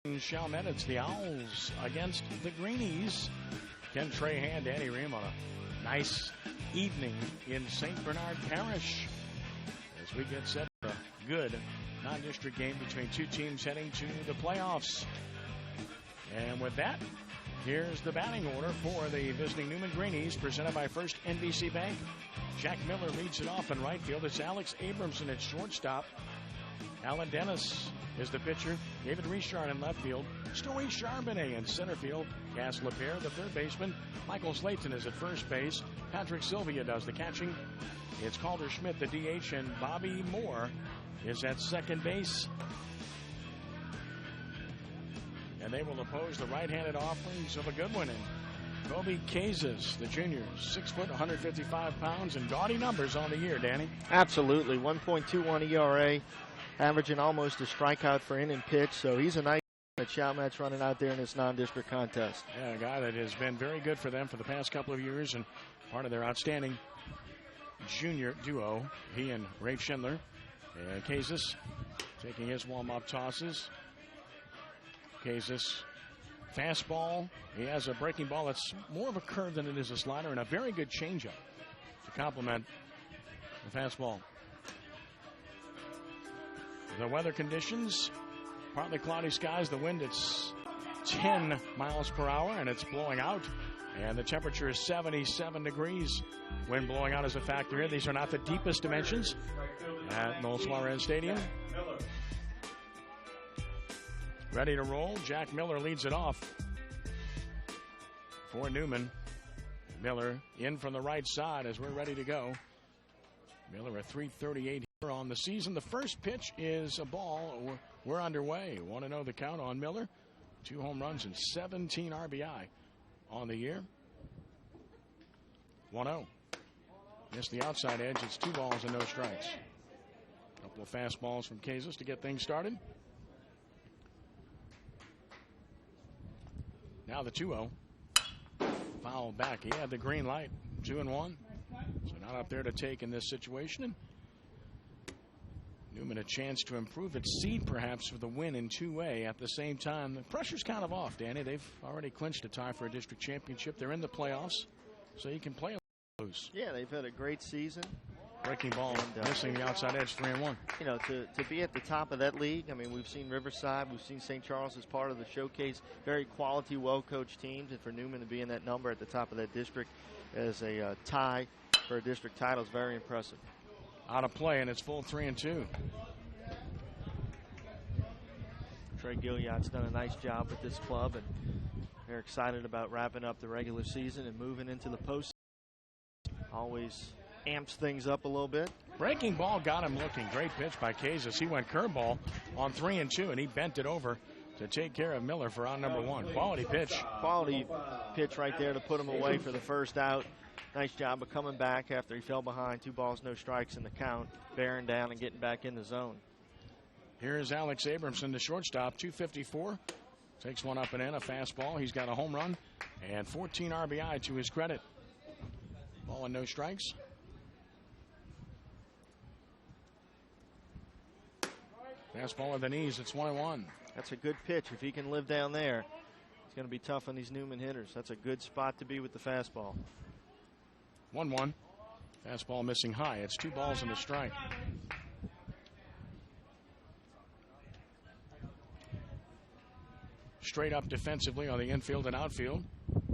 Newman-Chalmette. It's the Owls against the Greenies. Ken Trahan and Danny Riehm on a nice evening in St. Bernard Parish as we get set for a good non-district game between two teams heading to the playoffs. And with that, here's the batting order for the visiting Newman Greenies, presented by First NBC Bank. Jack Miller leads it off in right field. It's Alex Abramson at shortstop. Alan Dennis is the pitcher. David Richard in left field. Story Charbonnet in center field. Cass LaPierre, the third baseman. Michael Slayton is at first base. Patrick Sylvia does the catching. It's Calder Schmidt, the DH, and Bobby Moore is at second base. And they will oppose the right-handed offerings of a good one in Kobe Kazis, the junior, 6 foot, 155 pounds, and gaudy numbers on the year, Danny. Absolutely, 1.21 ERA, averaging almost a strikeout for inning pitch, so he's a nice that Chalmette's running out there in this non-district contest. Yeah, a guy that has been very good for them for the past couple of years and part of their outstanding junior duo, he and Rafe Schindler. And Kazis taking his warm-up tosses. Kazis, fastball. He has a breaking ball that's more of a curve than it is a slider, and a very good changeup to complement the fastball. The weather conditions, partly cloudy skies. The wind, it's 10 miles per hour, and it's blowing out. And the temperature is 77 degrees. Wind blowing out is a factor here. These are not the deepest dimensions at Noel Suarez Stadium. Ready to roll. Jack Miller leads it off for Newman. Miller in from the right side as we're ready to go. Miller at .338 here on the season. The first pitch is a ball. We're underway. 1-0 the count on Miller. 2 home runs and 17 RBI on the year. 1-0. Missed the outside edge. It's 2 balls and no strikes. A couple of fastballs from Kazis to get things started. Now the 2-0. Foul back. He had the green light. 2-1. So not up there to take in this situation. And Newman a chance to improve its seed perhaps for the win in 2A. At the same time, the pressure's kind of off, Danny. They've already clinched a tie for a district championship. They're in the playoffs, so you can play a loose. Yeah, they've had a great season. Breaking ball, and missing the outside edge, 3-1. You know, to be at the top of that league, I mean, we've seen Riverside, we've seen St. Charles as part of the showcase. Very quality, well-coached teams, and for Newman to be in that number at the top of that district as a tie for a district title is very impressive. Out of play, and it's full 3-2. Trey Gilliott's done a nice job with this club, and they're excited about wrapping up the regular season and moving into the postseason. Always amps things up a little bit. Breaking ball got him looking. Great pitch by Kazis. He went curveball on 3-2, and he bent it over to take care of Miller for out number 1. Quality pitch. Quality pitch right there to put him away for the first out. Nice job of coming back after he fell behind. 2 balls, no strikes in the count. Bearing down and getting back in the zone. Here's Alex Abramson, the shortstop, 254. Takes one up and in, a fastball. He's got a home run and 14 RBI to his credit. Ball and no strikes. Fastball with the knees, it's 1-1. That's a good pitch. If he can live down there, it's going to be tough on these Newman hitters. That's a good spot to be with the fastball. 1-1. Fastball missing high. It's 2 balls and a strike. Straight up defensively on the infield and outfield.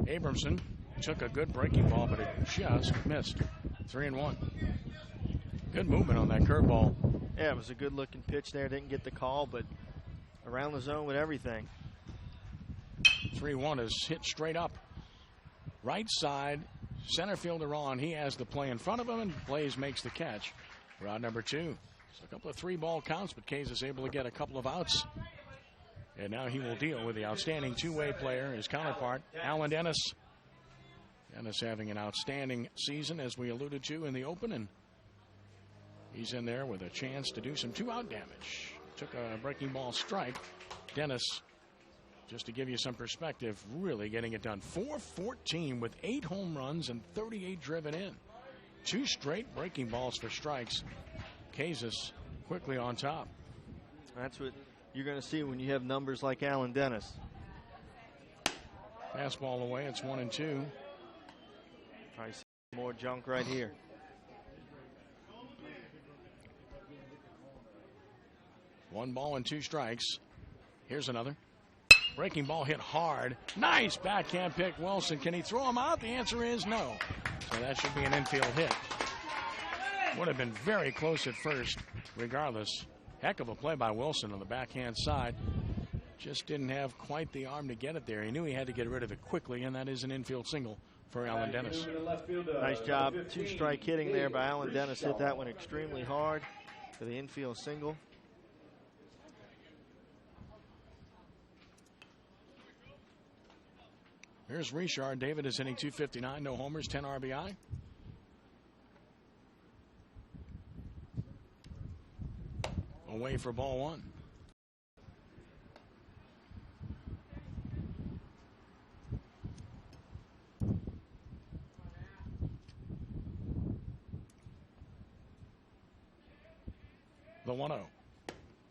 Abramson took a good breaking ball, but it just missed. 3-1. Good movement on that curveball. Yeah, it was a good looking pitch there. Didn't get the call, but around the zone with everything. 3-1 is hit straight up. Right side, center fielder on. He has the play in front of him, and Blaze makes the catch. We're out number 2. So a couple of 3-ball counts, but Kays is able to get a couple of outs. And now he will deal with the outstanding 2-way player, his counterpart, Alan Dennis. Dennis having an outstanding season, as we alluded to in the open, and he's in there with a chance to do some 2-out damage. Took a breaking ball strike. Dennis, just to give you some perspective, really getting it done. 414 with 8 home runs and 38 driven in. 2 straight breaking balls for strikes. Kazis quickly on top. That's what you're going to see when you have numbers like Alan Dennis. Fastball away. It's 1-2. Probably see more junk right here. One ball and 2 strikes. Here's another. Breaking ball hit hard. Nice backhand pick, Wilson. Can he throw him out? The answer is no. So that should be an infield hit. Would have been very close at first, regardless. Heck of a play by Wilson on the backhand side. Just didn't have quite the arm to get it there. He knew he had to get rid of it quickly, and that is an infield single for Alan Dennis. Nice job. 2-strike hitting there by Alan Dennis. Hit that one extremely hard for the infield single. Here's Richard. David is hitting .259, no homers, 10 RBI. Away for ball 1. The 1-0.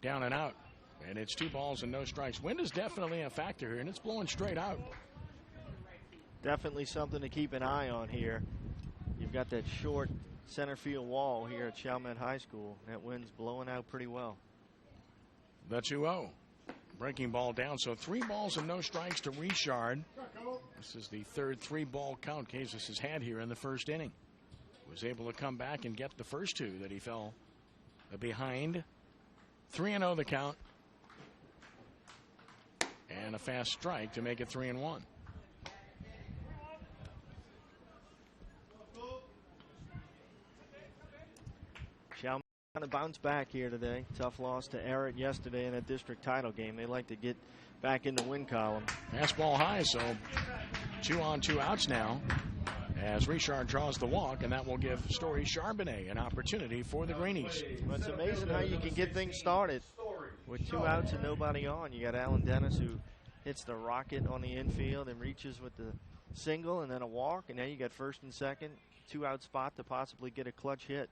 Down and out. And it's 2 balls and no strikes. Wind is definitely a factor here, and it's blowing straight out. Definitely something to keep an eye on here. You've got that short center field wall here at Chalmette High School. That wind's blowing out pretty well. The 2-0. Breaking ball down, so 3 balls and no strikes to Richard. This is the third 3-ball count Casas has had here in the first inning. Was able to come back and get the first 2 that he fell behind. 3-0 the count. And a fast strike to make it 3-1. Chalmette trying to bounce back here today. Tough loss to Everett yesterday in a district title game. They like to get back in the win column. Fastball high, so 2 on 2 outs now as Richard draws the walk, and that will give Story Charbonnet an opportunity for the Greenies. Well, it's amazing how you can get things started with 2 outs and nobody on. You got Alan Dennis who hits the rocket on the infield and reaches with the single and then a walk, and now you got first and second, 2-out spot to possibly get a clutch hit.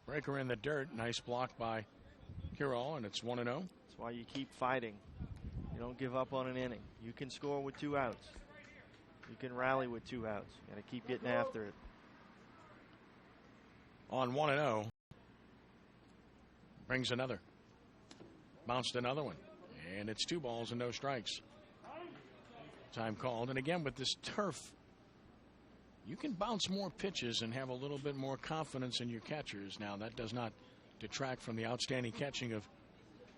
Breaker in the dirt. Nice block by CUROLE, and it's 1-0. That's why you keep fighting. You don't give up on an inning. You can score with 2 outs. You can rally with 2 outs. You got to keep getting after it. On 1-0. Brings another. Bounced another one. And it's 2 balls and no strikes. Time called. And again, with this turf, you can bounce more pitches and have a little bit more confidence in your catchers. Now, that does not detract from the outstanding catching of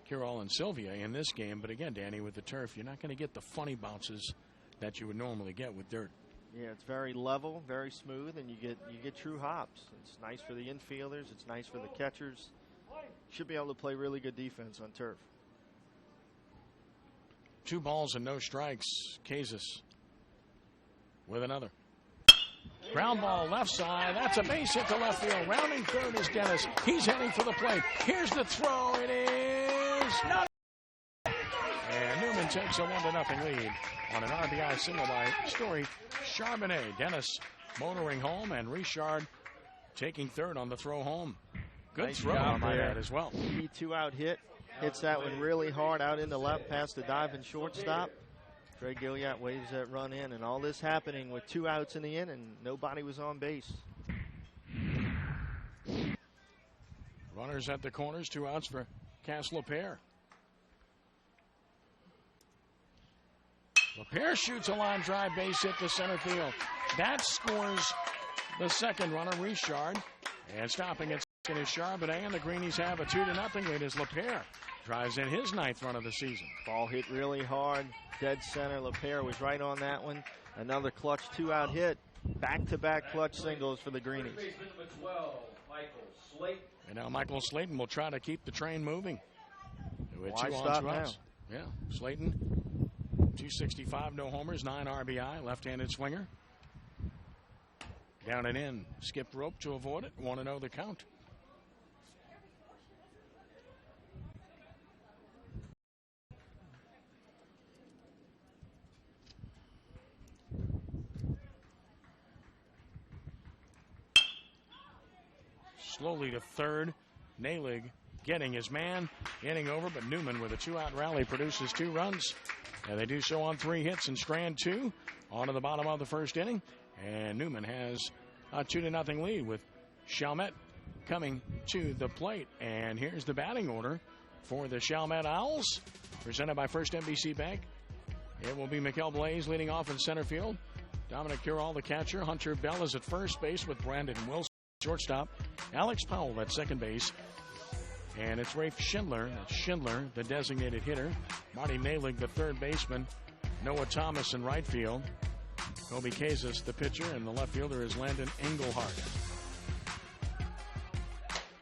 CUROLE and SILVIA in this game. But again, Danny, with the turf, you're not going to get the funny bounces that you would normally get with dirt. Yeah, it's very level, very smooth, and you get true hops. It's nice for the infielders. It's nice for the catchers. Should be able to play really good defense on turf. 2 balls and no strikes. Casas with another. Ground ball left side. That's a base hit to left field. Rounding third is Dennis. He's heading for the plate. Here's the throw. It is not. And Newman takes a 1-0 lead on an RBI single by Story Charbonnet. Dennis motoring home, and Richard taking third on the throw home. Good nice throw on my dad as well. Key 2-out hit. Hits that one really hard out in the left past the diving shortstop. Trey GUILLOT waves that run in, and all this happening with 2 outs in the inning. Nobody was on base. Runners at the corners, 2 outs for Cass LaPierre. LaPierre shoots a line drive base hit to center field. That scores the second runner, Richard. And stopping at second is Charbonnet, and the Greenies have a 2-0 lead as LaPierre drives in his 9th run of the season. Ball hit really hard, dead center. LaPierre was right on that one. Another clutch 2-out hit. Back-to-back clutch singles for the Greenies. And now Michael Slayton will try to keep the train moving. With Why 2 on stop 2 now? outs. Yeah, Slayton, 265, no homers, 9 RBI, left-handed swinger. Down and in, skipped rope to avoid it. 1-0 the count. Slowly to third. Nalig getting his man, inning over, but Newman with a 2-out rally produces 2 runs. And they do so on 3 hits in strand 2 on to the bottom of the first inning. And Newman has a 2-0 lead with Chalmette coming to the plate. And here's the batting order for the Chalmette Owls, presented by First NBC Bank. It will be Mikel Blaze leading off in center field. Dominic CUROLE, the catcher. Hunter Bell is at first base with Brandon Wilson, shortstop. Alex Powell at second base. And it's Rafe Schindler. That's Schindler, the designated hitter. Marty Malik, the third baseman. Noah Thomas in right field. Kobe Kazis, the pitcher. And the left fielder is Landon Engelhardt.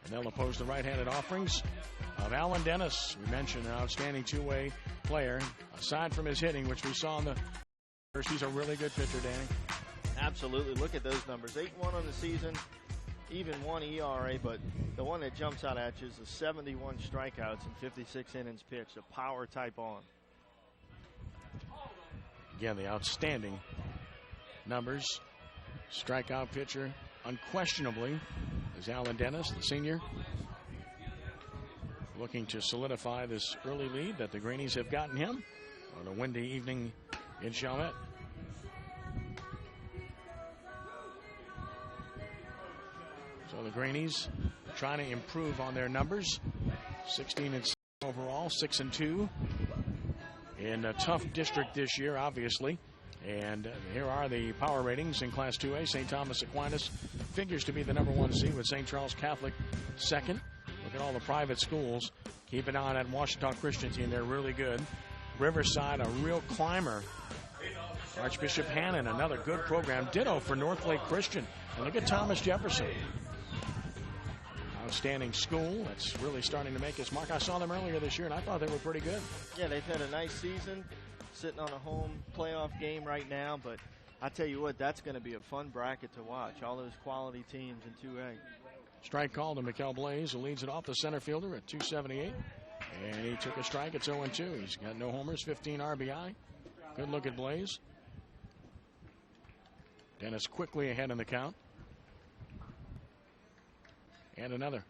And they'll oppose the right-handed offerings of Alan Dennis. We mentioned an outstanding two-way player. Aside from his hitting, which we saw in the first, he's a really good pitcher, Danny. Absolutely. Look at those numbers. 8-1 on the season, even 1 ERA, but the one that jumps out at you is the 71 strikeouts and 56 innings pitched, a power type arm. Again, the outstanding numbers. Strikeout pitcher, unquestionably, is Alan Dennis, the senior. Looking to solidify this early lead that the Greenies have gotten him on a windy evening in Chalmette. So the Greenies trying to improve on their numbers. 16-6 overall, 6-2 in a tough district this year, obviously. And here are the power ratings in Class 2A. St. Thomas Aquinas figures to be the #1 seed with St. Charles Catholic second. Look at all the private schools. Keep an eye on that Washita Christian team. They're really good. Riverside, a real climber. Archbishop Hannon, another good program. Ditto for Northlake Christian. And look at Thomas Jefferson. Outstanding school that's really starting to make its mark. I saw them earlier this year, and I thought they were pretty good. Yeah, they've had a nice season, sitting on a home playoff game right now. But I tell you what, that's going to be a fun bracket to watch. All those quality teams in 2A. Strike call to Mikel Blaze, who leads it off, the center fielder at 278. And he took a strike. It's 0-2. He's got no homers, 15 RBI. Good look at Blaze. Dennis quickly ahead in the count. And another.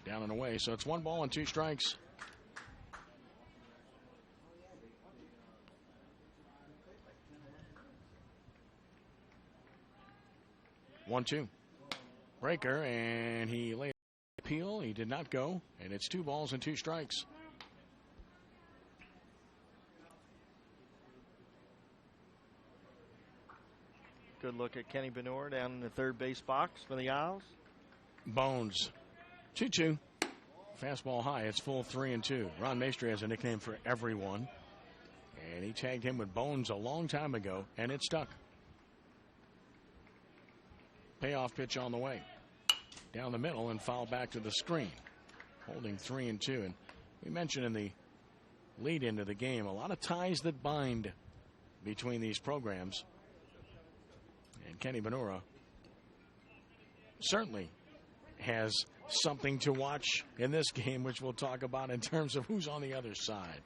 Down and away. So it's 1 ball and 2 strikes. One, 2. Breaker, and he laid appeal. He did not go, and it's 2 balls and 2 strikes. Good look at Kenny BONURA down in the third base box for the Owls. Bones. 2-2. Fastball high. It's full 3-2. Ron Maestri has a nickname for everyone, and he tagged him with Bones a long time ago, and it stuck. Payoff pitch on the way. Down the middle and foul back to the screen. Holding 3-2. And we mentioned in the lead into the game, a lot of ties that bind between these programs. And Kenny BONURA certainly has something to watch in this game, which we'll talk about in terms of who's on the other side.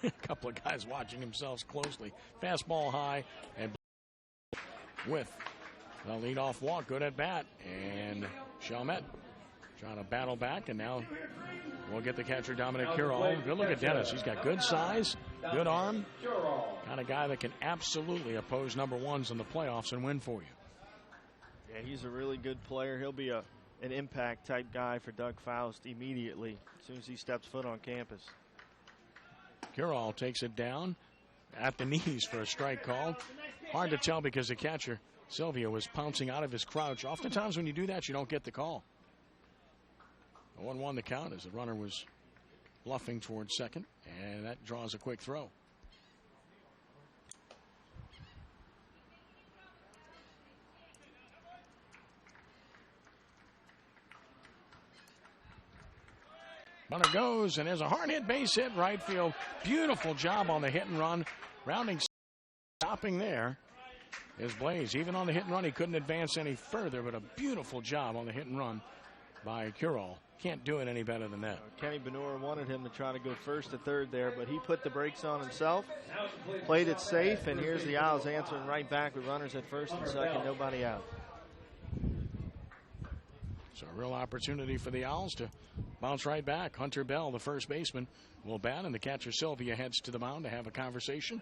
A couple of guys watching themselves closely. Fastball high and with the leadoff walk, good at bat, and Chalmette trying to battle back, and now we'll get the catcher Dominic CUROLE. Good look at Dennis. He's got good size, good arm, kind of guy that can absolutely oppose #1s in the playoffs and win for you. Yeah, he's a really good player. He'll be an impact type guy for Doug Faust immediately as soon as he steps foot on campus. CUROLE takes it down at the knees for a strike call. Hard to tell because the catcher SILVIA was pouncing out of his crouch. Oftentimes when you do that, you don't get the call. 1-1 the count as the runner was bluffing towards second, and that draws a quick throw. Runner goes, and there's a hard hit base hit right field. Beautiful job on the hit and run. Rounding, stopping there is Blaze. Even on the hit and run, he couldn't advance any further, but a beautiful job on the hit and run by CUROLE. Can't do it any better than that. Kenny BONURA wanted him to try to go first to third there, but he put the brakes on himself, played it safe, and here's the Owls answering right back with runners at first and second, nobody out. So a real opportunity for the Owls to bounce right back. Hunter Bell, the first baseman, will bat, and the catcher Sylvia heads to the mound to have a conversation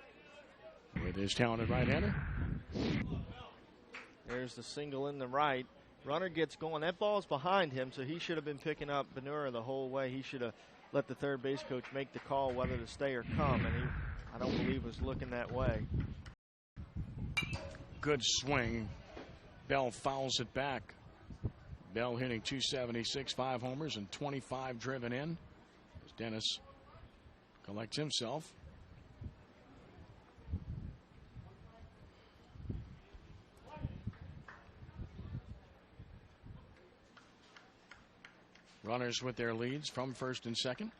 with his talented right-hander. There's the single in the right. Runner gets going. That ball's behind him, so he should have been picking up BONURA the whole way. He should have let the third base coach make the call whether to stay or come, and he, I don't believe, was looking that way. Good swing. Bell fouls it back. Bell hitting .276, 5 homers, and 25 driven in. As Dennis collects himself. Runners with their leads from first and second.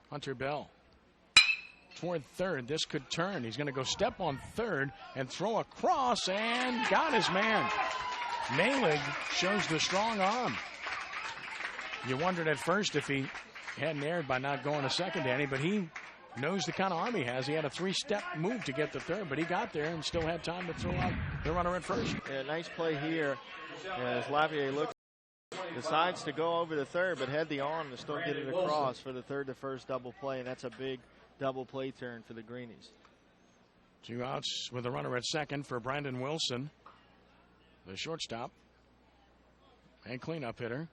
Hunter Bell toward third. This could turn. He's going to go step on third and throw across, and got his man. Nalig shows the strong arm. You wondered at first if he hadn't erred by not going to second, Danny, but he knows the kind of arm he has. He had a 3-step move to get to third, but he got there and still had time to throw out the runner at first. Yeah, nice play here as Lavier decides to go over the third, but had the arm to still get it across for the third to first double play, and that's a big double play turn for the Greenies. 2 outs with a runner at second for Brandon Wilson, the shortstop and cleanup hitter.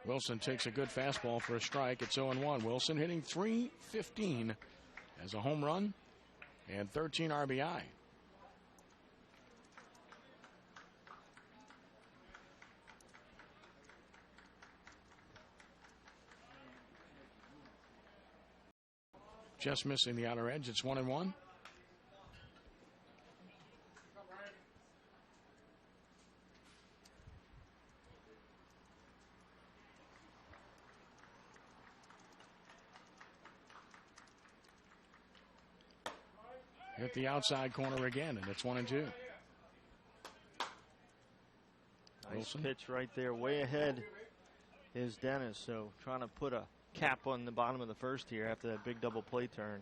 Wilson takes a good fastball for a strike. It's 0-1. Wilson hitting .315 as a home run and 13 RBI. Just missing the outer edge. It's 1-1. Hit the outside corner again, and it's 1-2. Nice Wilson. Pitch right there. Way ahead is Dennis, so trying to put a cap on the bottom of the first here after that big double play turn.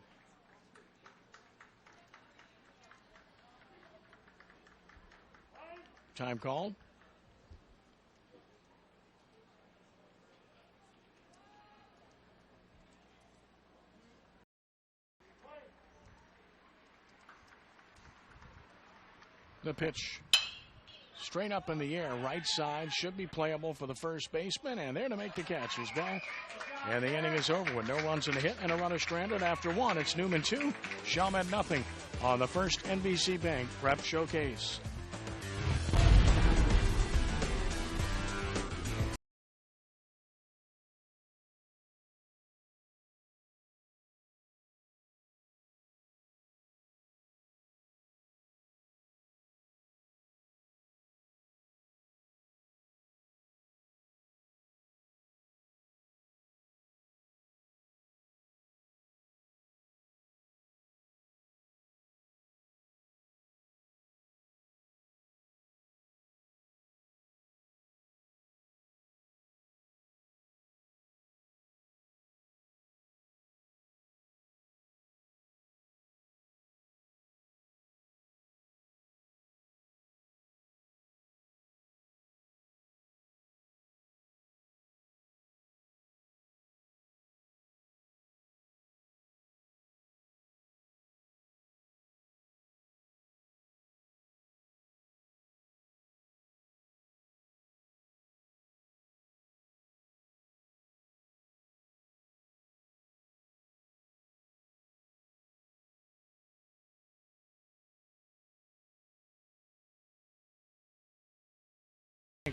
Time called. The pitch straight up in the air, right side, should be playable for the first baseman, and there to make the catch is Bell. And the inning is over with no runs in the hit and a runner stranded after one. It's Newman 2, Chalmette nothing on the first NBC Bank Prep Showcase.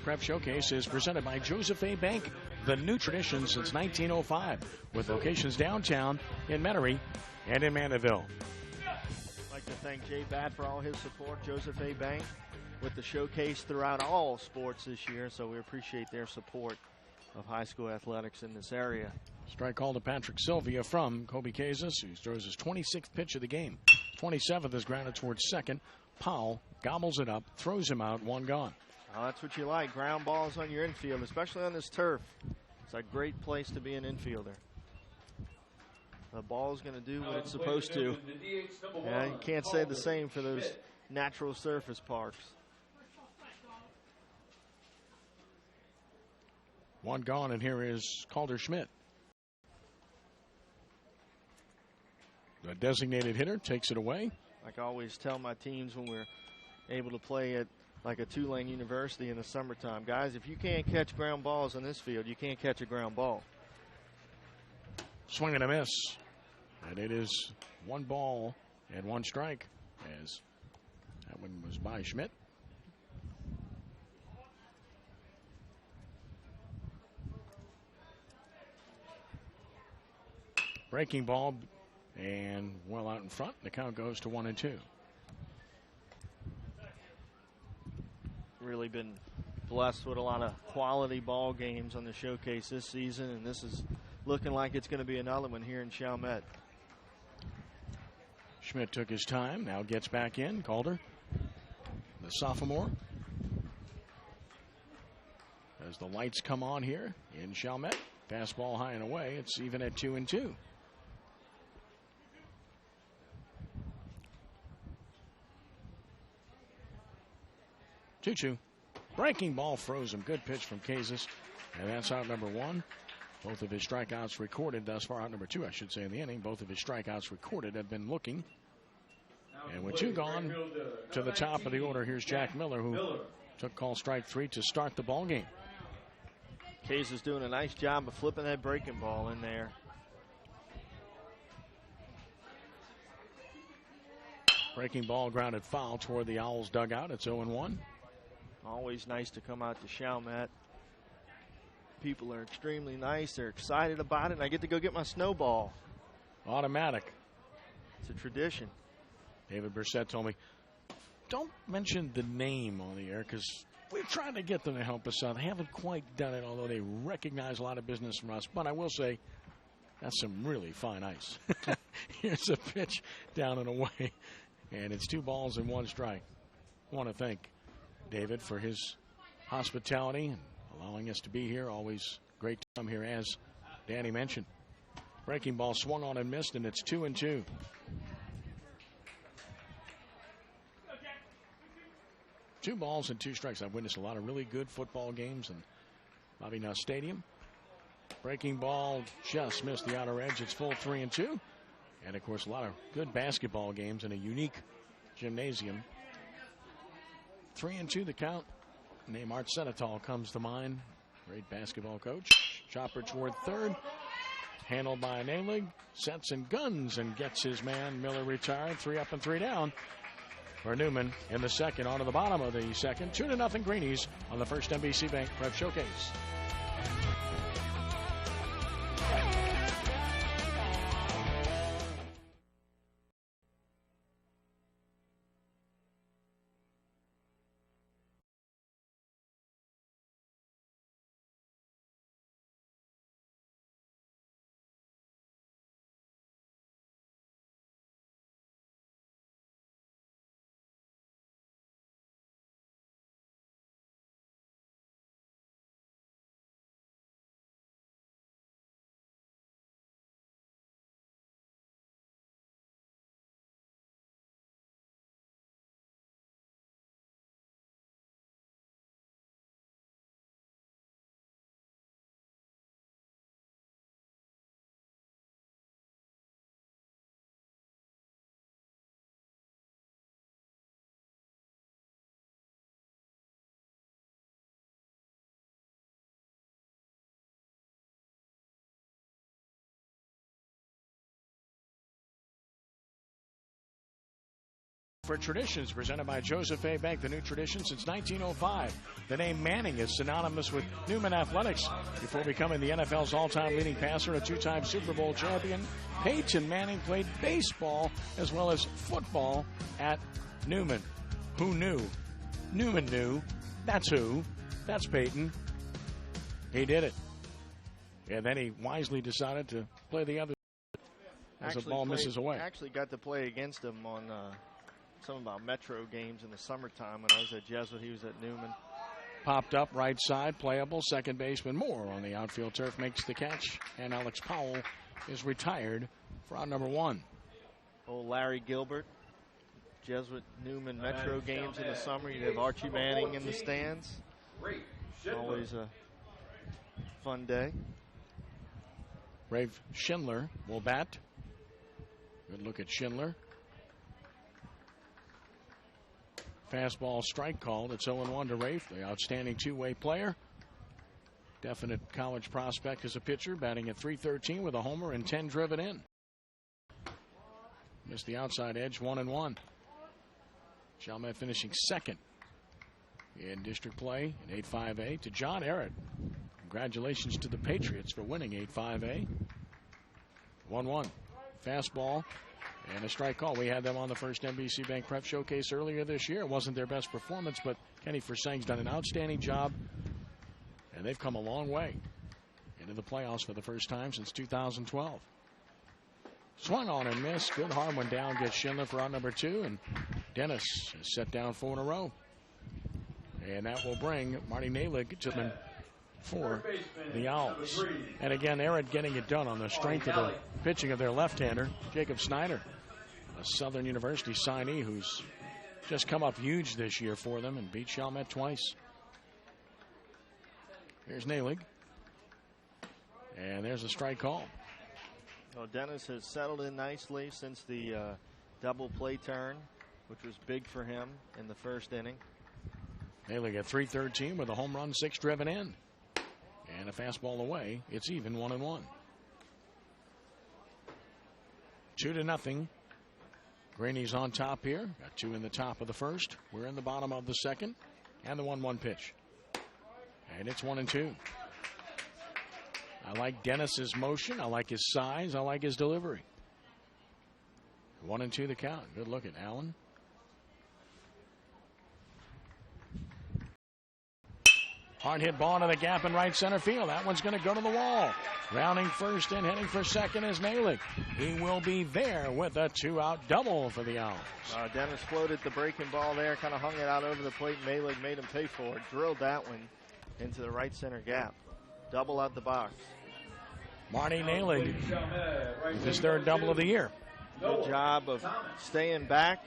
Prep Showcase is presented by Joseph A. Bank, the new tradition since 1905, with locations downtown, in Metairie, and in Mandeville. I'd like to thank Jay Batt for all his support, Joseph A. Bank, with the showcase throughout all sports this year, so we appreciate their support of high school athletics in this area. Strike call to Patrick Sylvia from Kobe Kazis, who throws his 26th pitch of the game. 27th is grounded towards second. Powell gobbles it up, throws him out, one gone. Oh, that's what you like, ground balls on your infield, especially on this turf. It's a great place to be an infielder. The ball's going to do what it's supposed to. Yeah, you can't say the same for those natural surface parks. One gone, and here is Calder-Schmidt. The designated hitter takes it away. Like I always tell my teams when we're able to play at like a two-lane university in the summertime, guys, if you can't catch ground balls on this field, you can't catch a ground ball. Swing and a miss. And it is 1 ball and 1 strike, as that one was by Schmidt. Breaking ball and well out in front. The count goes to 1-2. Really been blessed with a lot of quality ball games on the showcase this season, and this is looking like it's going to be another one here in Chalmette. Schmidt took his time, now gets back in. Calder, the sophomore. As the lights come on here in Chalmette, fastball high and away. It's even at 2-2. 2-2. Breaking ball froze him. Good pitch from Kazis. And that's out number 1. Both of his strikeouts recorded thus far. Out number 2, I should say, in the inning. Both of his strikeouts recorded have been looking. And with 2 gone to the top of the order, here's Jack Miller, who took call strike 3 to start the ball game. Kazis doing a nice job of flipping that breaking ball in there. Breaking ball grounded foul toward the Owls dugout. It's 0-1. Always nice to come out to Chalmette. People are extremely nice. They're excited about it, and I get to go get my snowball. Automatic. It's a tradition. David Brissett told me, don't mention the name on the air because we're trying to get them to help us out. They haven't quite done it, although they recognize a lot of business from us. But I will say, that's some really fine ice. Here's a pitch down and away, and it's 2 balls and 1 strike. I want to thank David for his hospitality and allowing us to be here. Always great to come here, as Danny mentioned. Breaking ball swung on and missed, and it's 2-2. Two balls and 2 strikes. I've witnessed a lot of really good football games in Bobby Nuss Stadium. Breaking ball just missed the outer edge. It's full 3-2. And, of course, a lot of good basketball games in a unique gymnasium. 3-2 the count. Name Art Senatol comes to mind. Great basketball coach. Chopper toward third. Handled by Nalig. Sets and guns and gets his man. Miller retired. 3 up and 3 down for Newman in the second. On to the bottom of the second. 2-0 Greenies on the first NBC Bank Prep Showcase. For Traditions, presented by Joseph A. Bank, the new tradition since 1905. The name Manning is synonymous with Newman Athletics. Before becoming the NFL's all-time leading passer and a 2-time Super Bowl champion, Peyton Manning played baseball as well as football at Newman. Who knew? Newman knew. That's who. That's Peyton. He did it. And then he wisely decided to play the other as the ball misses away. Actually got to play against him on some of our Metro games in the summertime when I was at Jesuit. He was at Newman. Popped up right side, playable. Second baseman Moore on the outfield turf makes the catch, and Alex Powell is retired for out number 1. Old Larry Gilbert, Jesuit Newman Metro games in the summer. You'd have Archie Manning in the stands. Always a fun day. Rafe Schindler will bat. Good look at Schindler. Fastball strike called. It's 0-1 to Rafe, the outstanding two-way player. Definite college prospect as a pitcher, batting at .313 with a homer and 10 driven in. Missed the outside edge, 1-1. Chalmette finishing second in district play in 8-5A to John Arrett. Congratulations to the Patriots for winning 8-5A. 1-1. Fastball and a strike call. We had them on the first NBC Bank Prep Showcase earlier this year. It wasn't their best performance, but Kenny Forsang's done an outstanding job, and they've come a long way into the playoffs for the first time since 2012. Swung on and missed. Good hard one down. Gets Schindler for out number 2, and Dennis has set down 4 in a row. And that will bring Marty Nalig to the for the Owls. And again, Arrett getting it done on the strength of the pitching of their left-hander, Jacob Snyder, a Southern University signee who's just come up huge this year for them and beat Chalmette twice. Here's Nalig. And there's a strike call. Well, Dennis has settled in nicely since the double play turn, which was big for him in the first inning. Nalig at .313 with a home run, 6 driven in. And a fastball away. It's even 1-1. 2-0. Greenies on top here. Got 2 in the top of the first. We're in the bottom of the second. And the 1-1 pitch. And it's 1-2. I like Dennis's motion. I like his size. I like his delivery. 1-2 the count. Good look at Allen. Hard hit ball into the gap in right center field. That one's going to go to the wall. Rounding first and heading for second is Nalig. He will be there with a 2-out double for the Owls. Dennis floated the breaking ball there, kind of hung it out over the plate. Nalig made him pay for it. Drilled that one into the right center gap. Double out the box. Marty Nalig with his 3rd double of the year. Good job of staying back,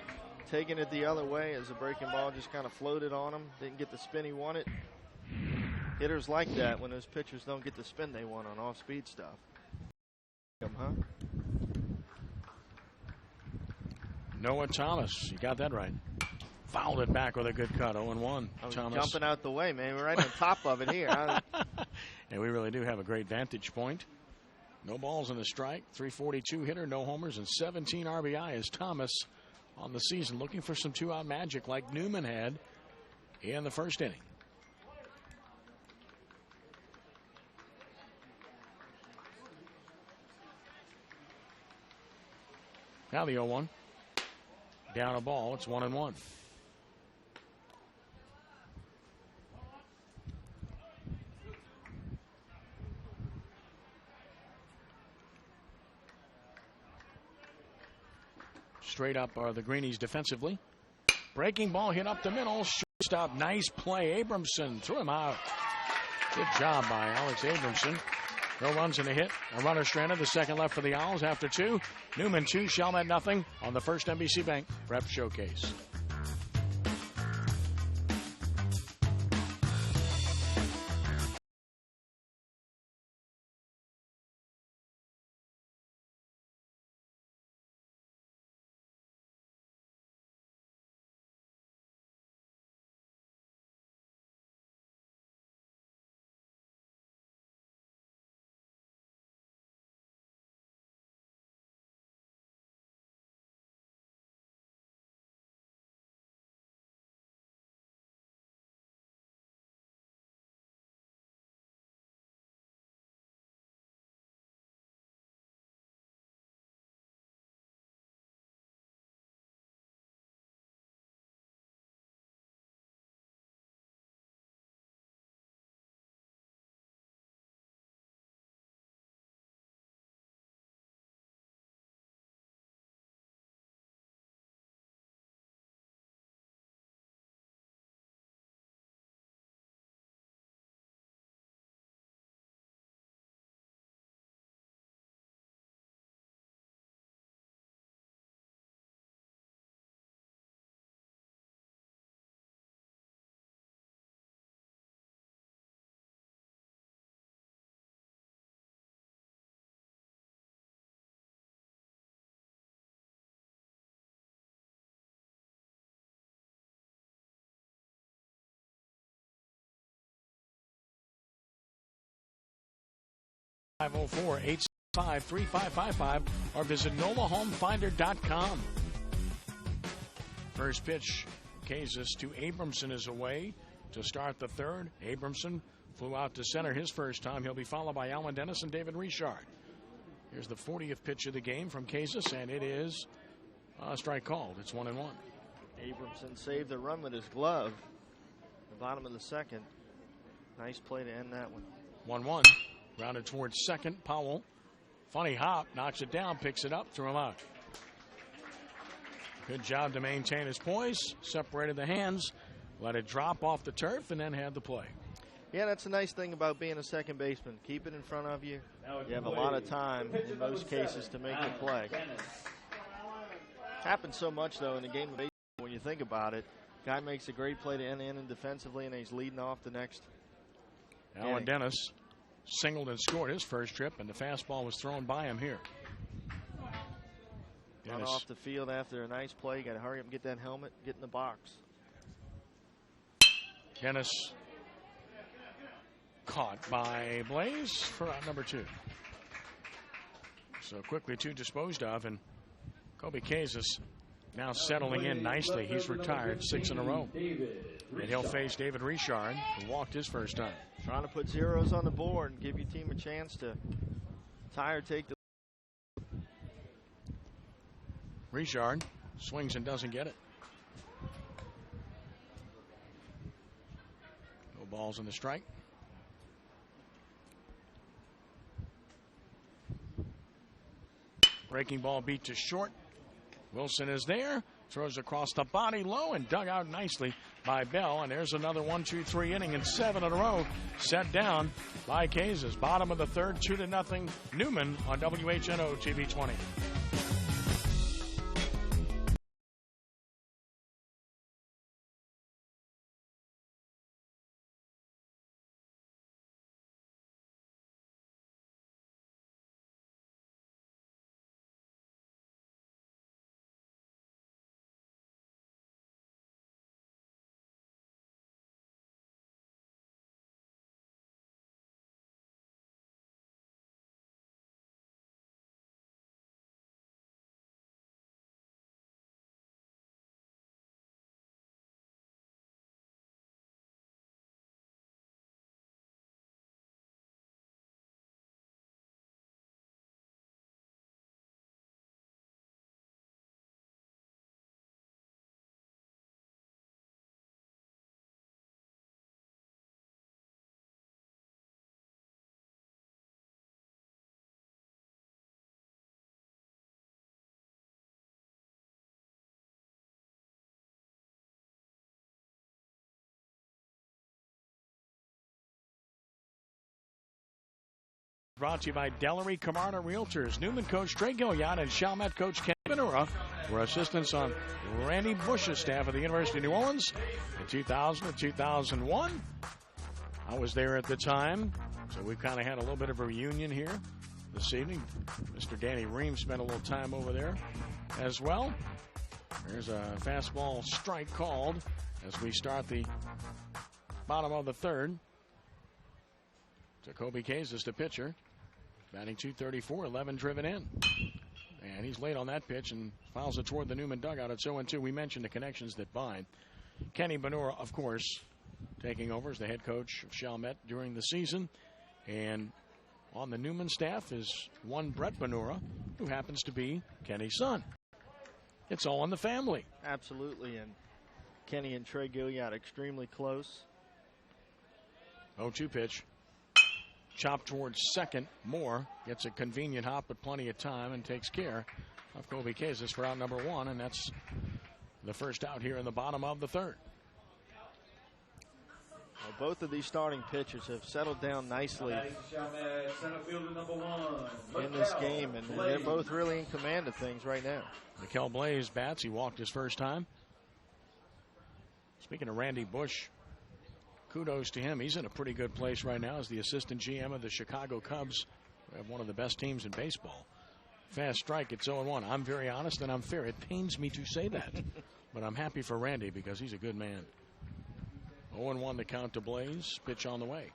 taking it the other way as the breaking ball just kind of floated on him. Didn't get the spin he wanted. Hitters like that when those pitchers don't get the spin they want on off-speed stuff. Noah Thomas, you got that right. Fouled it back with a good cut, 0-1. Thomas jumping out the way, man. We're right on top of it here. And we really do have a great vantage point. No balls and a strike. .342 hitter, no homers, and 17 RBI is Thomas on the season, looking for some 2-out magic like Newman had in the first inning. Now the 0-1. Down a ball. It's 1-1. Straight up are the Greenies defensively. Breaking ball hit up the middle. Shortstop, nice play. Abramson threw him out. Good job by Alex Abramson. No runs and a hit. A runner stranded. The second left for the Owls after 2. Newman 2, Chalmette nothing on the first NBC Bank Prep Showcase. 504-865-3555 or visit nolahomefinder.com. First pitch, Kansas to Abramson is away to start the third. Abramson flew out to center his first time. He'll be followed by Alan Dennis and David Richard. Here's the 40th pitch of the game from Kansas, and it is a strike called. It's 1-1. Abramson saved the run with his glove. The bottom of the second. Nice play to end that one. 1-1. Grounded towards second. Powell. Funny hop. Knocks it down. Picks it up. Threw him out. Good job to maintain his poise. Separated the hands. Let it drop off the turf and then had the play. Yeah, that's a nice thing about being a second baseman. Keep it in front of you. You have a lot of time in most cases to make the play. Happens so much, though, in the game of baseball when you think about it. Guy makes a great play to end the inning defensively, and he's leading off the next. Alan Dennis singled and scored his first trip, and the fastball was thrown by him here. Run off the field after a nice play. Got to hurry up and get that helmet, get in the box. Dennis caught by Blaze for out number 2. So quickly 2 disposed of, and Kobe Kansas now settling in nicely. He's retired 6 in a row. And he'll face David Richard, who walked his first time. Trying to put zeros on the board and give your team a chance to tie or take the. Richard swings and doesn't get it. No balls in the strike. Breaking ball beat to short. Wilson is there. Throws across the body low and dug out nicely by Bell. And there's another 1-2-3 inning and 7 in a row set down by Kansas. Bottom of the third, 2-0 Newman on WHNO TV 20. Brought to you by Delary Camarda Realtors. Newman coach Trey Gilliott and Chalmette coach Ken BONURA were assistants on Randy Bush's staff at the University of New Orleans in 2000 and 2001. I was there at the time, so we've kind of had a little bit of a reunion here this evening. Mr. Danny Riehm spent a little time over there as well. There's a fastball strike called as we start the bottom of the third. Jacoby Kansas, the pitcher, batting .234, 11 driven in. And he's late on that pitch and fouls it toward the Newman dugout. It's 0-2. We mentioned the connections that bind. Kenny BONURA, of course, taking over as the head coach of Chalmette during the season. And on the Newman staff is one BRET BONURA, who happens to be Kenny's son. It's all in the family. Absolutely. And Kenny and Trey Gilliott extremely close. 0-2 pitch. Chopped towards second. Moore gets a convenient hop but plenty of time and takes care of Kobe Kansas for out number 1, and that's the first out here in the bottom of the third. Well, both of these starting pitchers have settled down nicely in this game, and they're both really in command of things right now. Mikel Blaze bats. He walked his first time. Speaking of Randy Bush, kudos to him. He's in a pretty good place right now as the assistant GM of the Chicago Cubs. We have one of the best teams in baseball. Fast strike, it's 0-1. I'm very honest and I'm fair. It pains me to say that, but I'm happy for Randy because he's a good man. 0-1 the count to Blaze. Pitch on the way.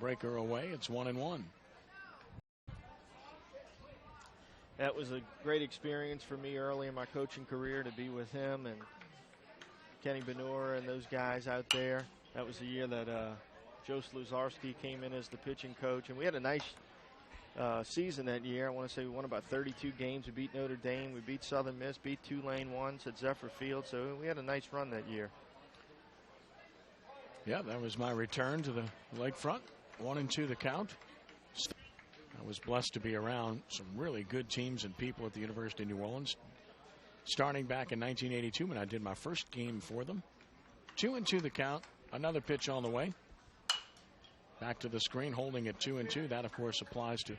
Breaker away. It's 1-1. that was a great experience for me early in my coaching career to be with him and Kenny BONURA and those guys out there. That was the year that Joe Sluzarski came in as the pitching coach, and we had a nice season that year. I want to say we won about 32 games. We beat Notre Dame, we beat Southern Miss, beat Tulane once at Zephyr Field, so we had a nice run that year. Yeah, that was my return to the lakefront. 1-2 the count. I was blessed to be around some really good teams and people at the University of New Orleans, starting back in 1982 when I did my first game for them. 2-2 the count. Another pitch on the way. Back to the screen, holding at 2-2. That, of course, applies to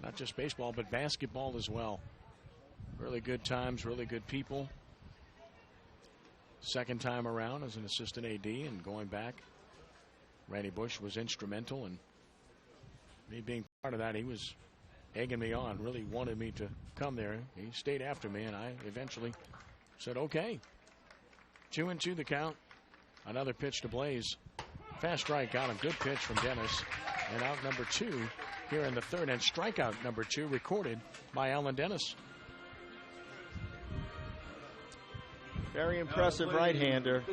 not just baseball, but basketball as well. Really good times, really good people. Second time around as an assistant AD, and going back, Randy Bush was instrumental in me being part of that. He was egging me on, really wanted me to come there. He stayed after me, and I eventually said, okay. 2-2 the count. Another pitch to Blaze. Fast strike, got him. Good pitch from Dennis. And out number 2 here in the third, and strikeout number 2 recorded by Alan Dennis. Very impressive right-hander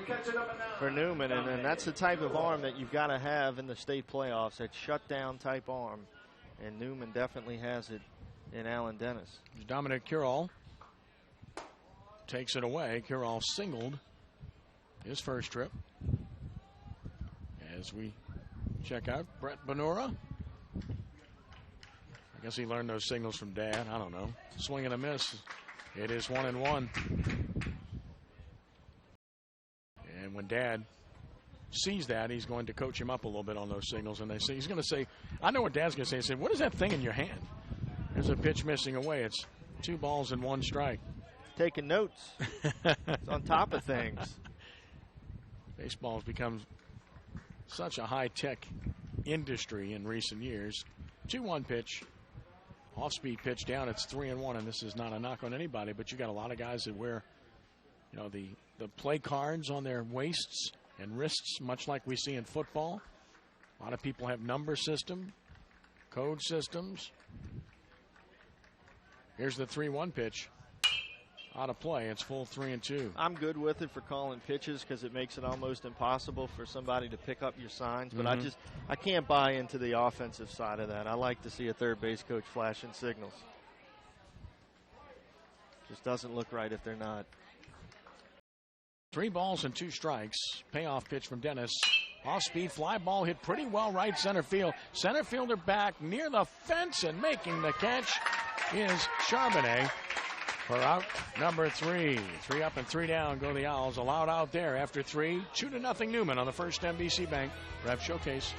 for Newman, and that's the type of arm that you've got to have in the state playoffs, that shutdown type arm. And Newman definitely has it in Alan Dennis. Dominic CUROLE takes it away. CUROLE singled his first trip. As we check out Brett BONURA. I guess he learned those signals from Dad. I don't know. Swing and a miss. It is 1-1. And when Dad sees that, he's going to coach him up a little bit on those signals. And he's going to say, I know what Dad's going to say. He said, what is that thing in your hand? There's a pitch missing away. It's 2 balls and 1 strike. Taking notes. It's on top of things. Baseball has become such a high-tech industry in recent years. 2-1 pitch. Off-speed pitch down. It's 3-1, and this is not a knock on anybody, but you got a lot of guys that wear, you know, the play cards on their waists and wrists, much like we see in football. A lot of people have number system, code systems. Here's the 3-1 pitch. Out of play. It's full 3-2. I'm good with it for calling pitches because it makes it almost impossible for somebody to pick up your signs. But I can't buy into the offensive side of that. I like to see a third base coach flashing signals. Just doesn't look right if they're not. 3 balls and 2 strikes. Payoff pitch from Dennis. Off-speed fly ball hit pretty well right center field. Center fielder back near the fence, and making the catch is Charbonnet for out number 3. 3 up and 3 down go the Owls. Allowed out there after 3. 2-0 Newman on the first NBC Bank Rev Showcase.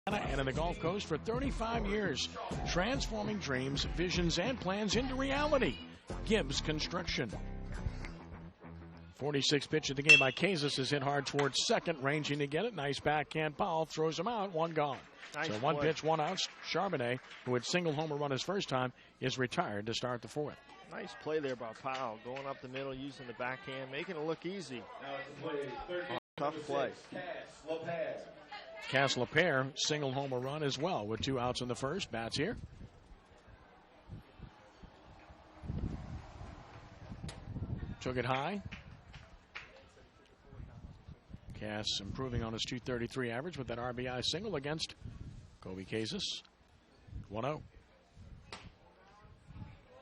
And in the Gulf Coast for 35 years, transforming dreams, visions, and plans into reality. Gibbs Construction. 46th pitch of the game by Casas is hit hard towards second, ranging to get it. Nice backhand. Powell throws him out. One gone. Nice so one play. pitch, one out. Charbonnet, who had single homer run his first time, is retired to start the fourth. Nice play there by Powell, going up the middle, using the backhand, making it look easy. Tough play. Cass LaPere, single homer run as well with 2 outs in the first. Bats here. Took it high. Cass improving on his .233 average with that RBI single against Kobe Casas. 1-0.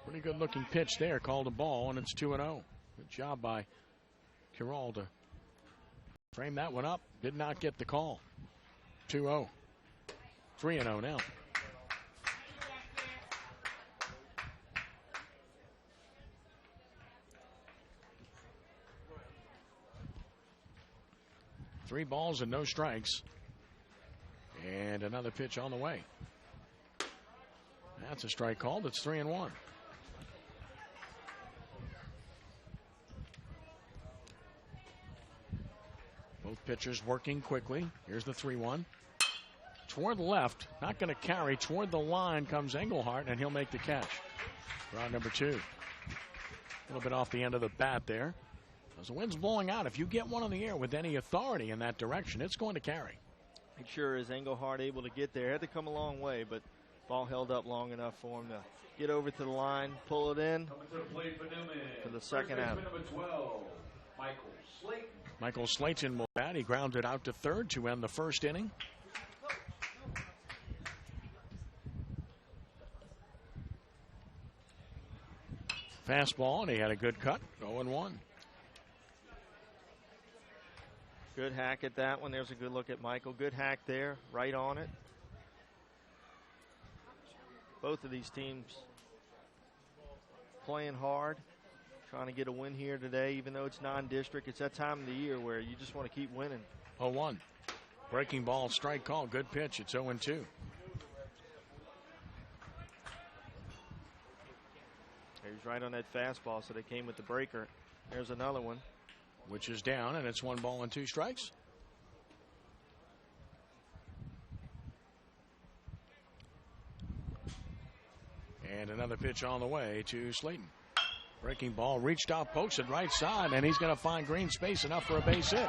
Pretty good looking pitch there. Called a ball, and it's 2-0. Good job by CUROLE to frame that one up. Did not get the call. 2-0. 3-0 now. Three balls and no strikes. And another pitch on the way. That's a strike called. It's 3-1. Both pitchers working quickly. Here's the 3-1. Toward the left, not going to carry. Toward the line comes Engelhardt, and he'll make the catch. Round number 2. A little bit off the end of the bat there. As the wind's blowing out, if you get one in the air with any authority in that direction, it's going to carry. Make sure is Engelhardt able to get there. Had to come a long way, but ball held up long enough for him to get over to the line, pull it in for the second out. Michael Slayton will bat. He grounded out to third to end the first inning. Fastball, and he had a good cut. 0-1. Good hack at that one. There's a good look at Michael. Good hack there, right on it. Both of these teams playing hard, trying to get a win here today, even though it's non-district. It's that time of the year where you just want to keep winning. 0-1. Breaking ball, strike call. Good pitch. It's 0-2. He was right on that fastball, so they came with the breaker. There's another one. Which is down, and it's 1 ball and 2 strikes. And another pitch on the way to Slayton. Breaking ball, reached out, pokes it right side, and he's going to find green space enough for a base hit.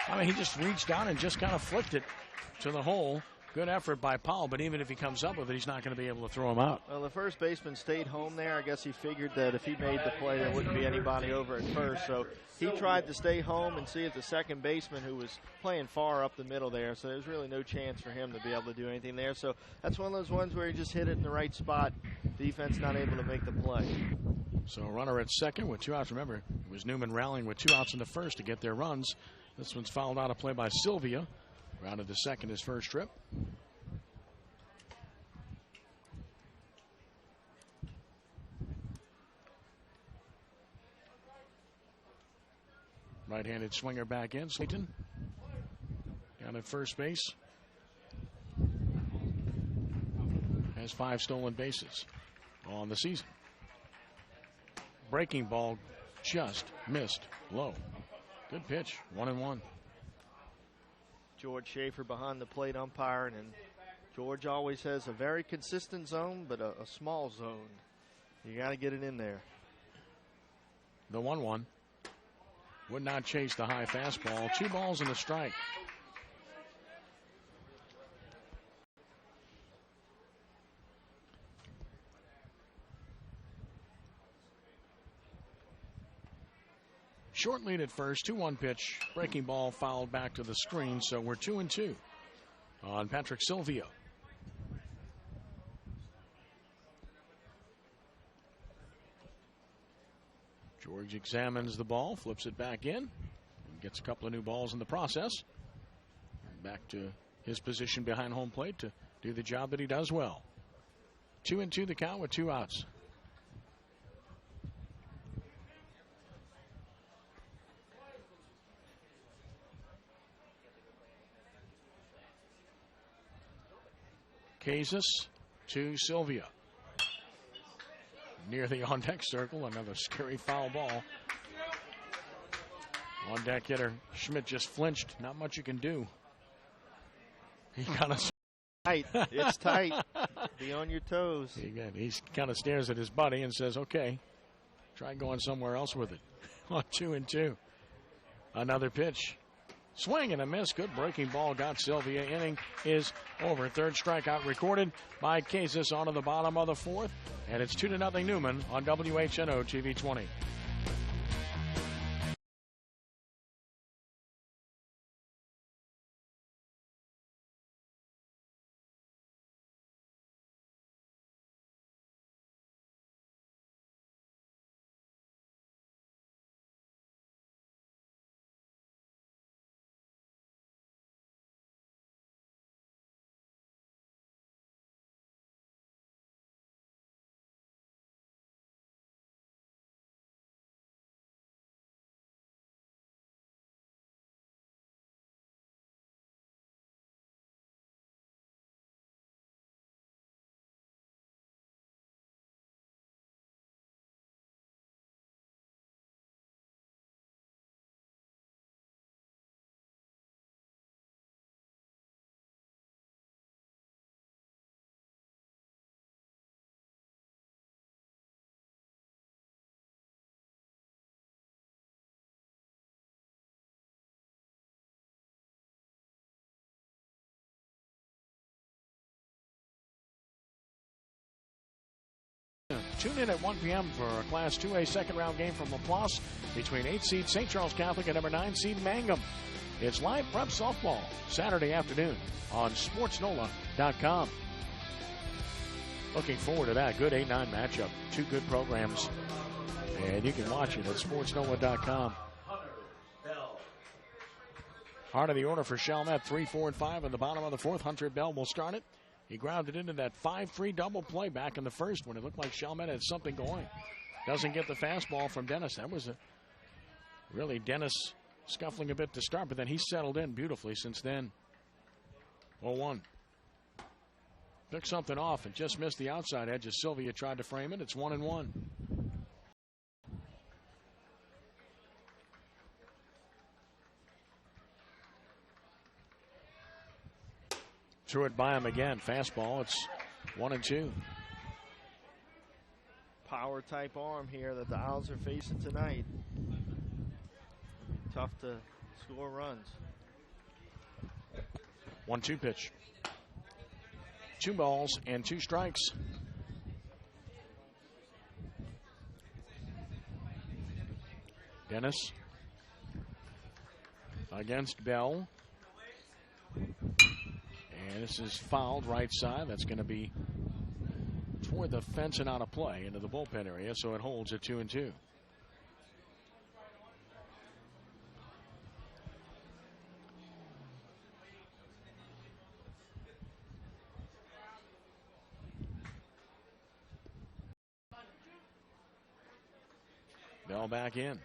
I mean, he just reached down and just kind of flicked it to the hole. Good effort by Powell, but even if he comes up with it, he's not going to be able to throw him out. Well, the first baseman stayed home there. I guess he figured that if he made the play, there wouldn't be anybody over at first. So he tried to stay home and see if the second baseman, who was playing far up the middle there, so there's really no chance for him to be able to do anything there. So that's one of those ones where he just hit it in the right spot. Defense not able to make the play. So runner at second with 2 outs. Remember, it was Newman rallying with 2 outs in the first to get their runs. This one's fouled out of play by SILVIA. Rounded to second his first trip. Right-handed swinger back in. Slayton down at first base. Has 5 stolen bases on the season. Breaking ball just missed low. Good pitch. 1-1. George Schaefer behind the plate umpiring, and George always has a very consistent zone, but a small zone. You got to get it in there. The 1-1. Would not chase the high fastball. 2 balls and a strike. Short lead at first. 2-1 pitch. Breaking ball fouled back to the screen. So we're 2-2 on Patrick SILVIA. George examines the ball, flips it back in, and gets a couple of new balls in the process. And back to his position behind home plate to do the job that he does well. 2-2 the count with 2 outs. Casas to SILVIA. Near the on-deck circle, another scary foul ball. On deck hitter Schmidt just flinched. Not much you can do. He kind of tight. It's tight. Be on your toes. He kind of stares at his buddy and says, "Okay, try going somewhere else with it." On 2-2. Another pitch. Swing and a miss. Good breaking ball. Got Sylvia. Inning is over. Third strikeout recorded by Casas onto the bottom of the fourth. And it's 2-0 Newman on WHNO TV 20. Tune in at 1 p.m. for a Class 2A second-round game from Laplace between 8th seed St. Charles Catholic and number 9 seed Mangum. It's live prep softball Saturday afternoon on SportsNola.com. Looking forward to that. Good 8-9 matchup. Two good programs. And you can watch it at SportsNola.com. Heart of the order for Chalmette, 3, 4, and 5 in the bottom of the fourth. Hunter Bell will start it. He grounded into that 5-3 double play back in the first when it looked like Chalmette had something going. Doesn't get the fastball from Dennis. That was really Dennis scuffling a bit to start, but then he settled in beautifully since then. 0-1. Took something off and just missed the outside edge as Sylvia tried to frame it. It's 1-1. Threw it by him again. Fastball. It's 1-2. Power type arm here that the Owls are facing tonight. Tough to score runs. 1-2 pitch. 2 balls and 2 strikes. Dennis against Bell. And this is fouled right side. That's going to be toward the fence and out of play into the bullpen area, so it holds at 2-2. Bell back in.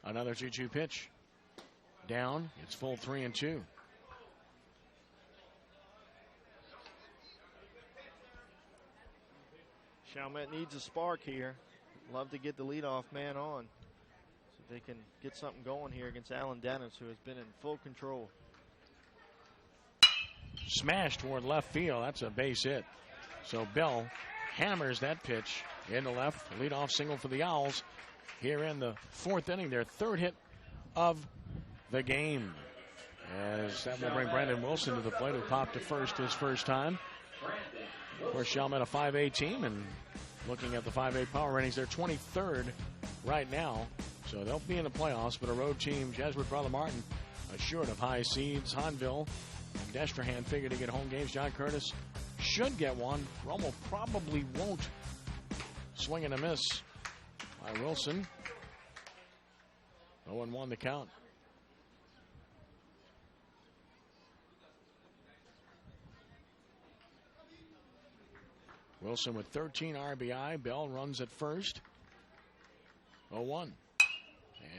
Another 2-2 pitch. Down. It's full 3-2. Chalmette needs a spark here. Love to get the leadoff man on so they can get something going here against Alan Dennis, who has been in full control. Smash toward left field. That's a base hit. So Bell hammers that pitch into left. Leadoff single for the Owls here in the fourth inning. Their third hit of the game. As that will bring Brandon Wilson to the plate, who popped to first his first time. Of course, Chalmette a 5A team, and looking at the 5A power ratings, they're 23rd right now. So they'll be in the playoffs, but a road team, Jesuit Brother Martin, assured of high seeds. Hanville and Destrehan figure to get home games. John Curtis should get one. Romo probably won't. Swing and a miss by Wilson. 0-1 the count. Wilson with 13 RBI. Bell runs at first. 0-1. And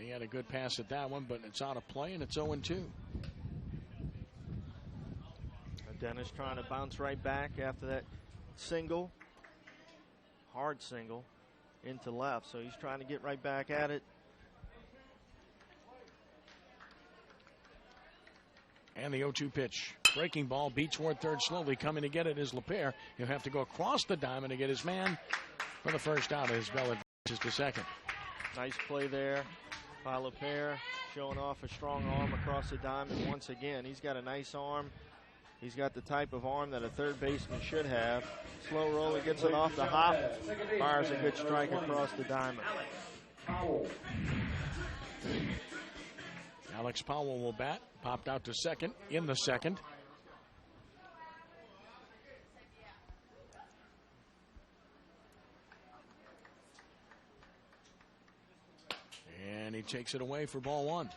he had a good pass at that one, but it's out of play, and it's 0-2. Dennis trying to bounce right back after that single. Hard single. into left. So he's trying to get right back at it. And the 0-2 pitch. Breaking ball, beat toward third slowly. Coming to get it is LePere. He'll have to go across the diamond to get his man for the first out as Bell advances to second. Nice play there by LePere, showing off a strong arm across the diamond once again. He's got a nice arm. He's got the type of arm that a third baseman should have. Slow roller, gets it off the hop, fires a good strike across the diamond. Alex Powell will bat. Popped out to second in the second. And he takes it away for ball one.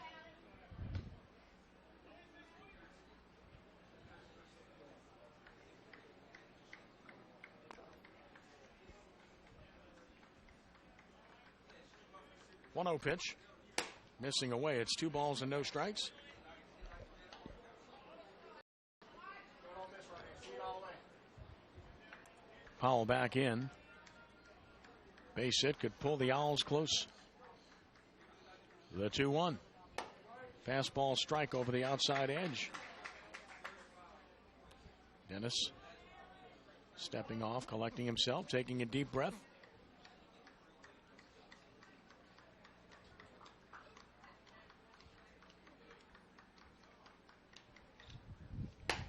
One 0 pitch. Missing away. It's 2 balls and no strikes. Powell back in. Base hit could pull the Owls close. The 2-1. Fastball strike over the outside edge. Dennis stepping off, collecting himself, taking a deep breath.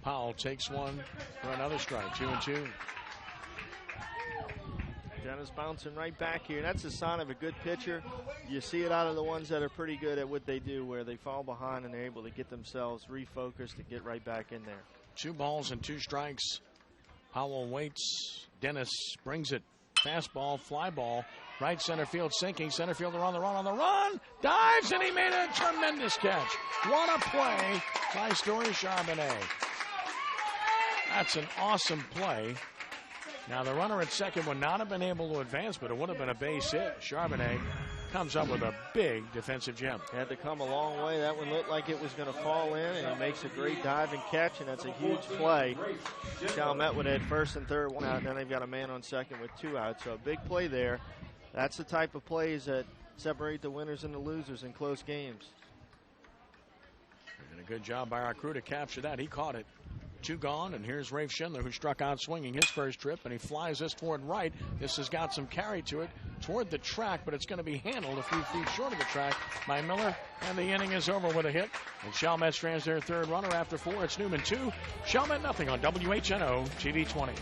Powell takes one for another strike. 2-2. Dennis bouncing right back here. That's a sign of a good pitcher. You see it out of the ones that are pretty good at what they do, where they fall behind and they're able to get themselves refocused and get right back in there. 2 balls and 2 strikes. Powell waits. Dennis brings it. Fastball, fly ball. Right center field sinking. Center fielder on the run. Dives, and he made a tremendous catch. What a play by Story Charbonnet. That's an awesome play. Now, the runner at second would not have been able to advance, but it would have been a base hit. Charbonnet comes up with a big defensive gem. Had to come a long way. That one looked like it was going to fall in, and he makes a great diving catch, and that's a huge play. Chalmette would have had first and third, 1 out, and then they've got a man on second with 2 out. So a big play there. That's the type of plays that separate the winners and the losers in close games. And a good job by our crew to capture that. He caught it. 2 gone, and here's Rafe Schindler, who struck out swinging his first trip, and he flies this toward right. This has got some carry to it toward the track, but it's going to be handled a few feet short of the track by Miller, and the inning is over with a hit. And Chalmette strands their third runner after 4. It's Newman 2, Chalmette nothing on WHNO TV 20.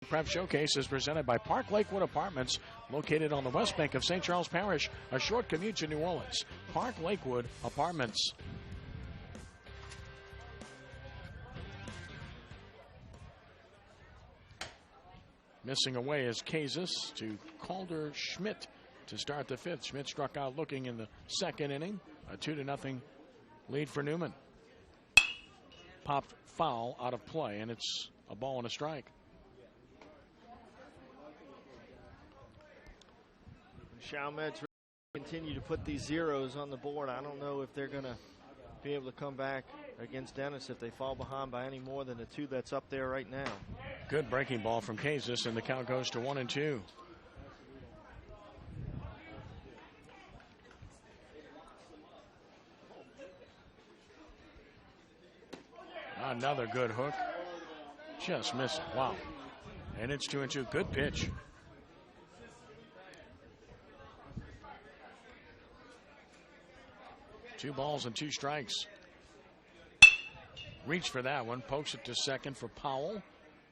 Prep Showcase is presented by Park Lakewood Apartments, located on the west bank of St. Charles Parish, a short commute to New Orleans. Park Lakewood Apartments. Missing away is Kazis to Calder Schmidt to start the 5th. Schmidt struck out looking in the 2nd inning. A 2-0 lead for Newman. Popped foul out of play, and it's a ball and a strike. Chalmette's continue to put these zeros on the board. I don't know if they're going to be able to come back against Dennis if they fall behind by any more than the 2 that's up there right now. Good breaking ball from Kazis, and the count goes to 1-2. Another good hook. Just missing. Wow. And it's 2-2. Good pitch. Two balls and 2 strikes. Reach for that one. Pokes it to second for Powell.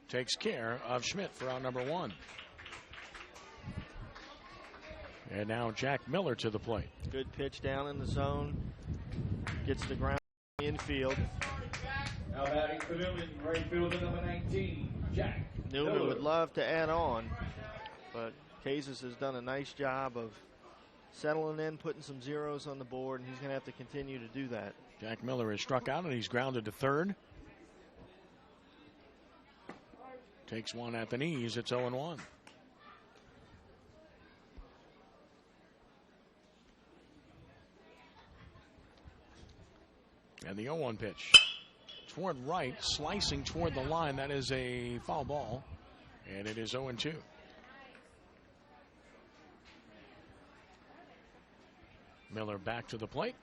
Takes care of Schmidt for out number 1. And now Jack Miller to the plate. Good pitch down in the zone. Gets the ground infield. Now batting for Newman, right fielder number 19, Jack Newman Miller. would love to add on, but Kazis has done a nice job of settling in, putting some zeros on the board, and he's going to have to continue to do that. Jack Miller is struck out, and he's grounded to third. Takes one at the knees. It's 0-1. And the 0-1 pitch. Toward right, slicing toward the line. That is a foul ball. And it is 0-2. Miller back to the plate.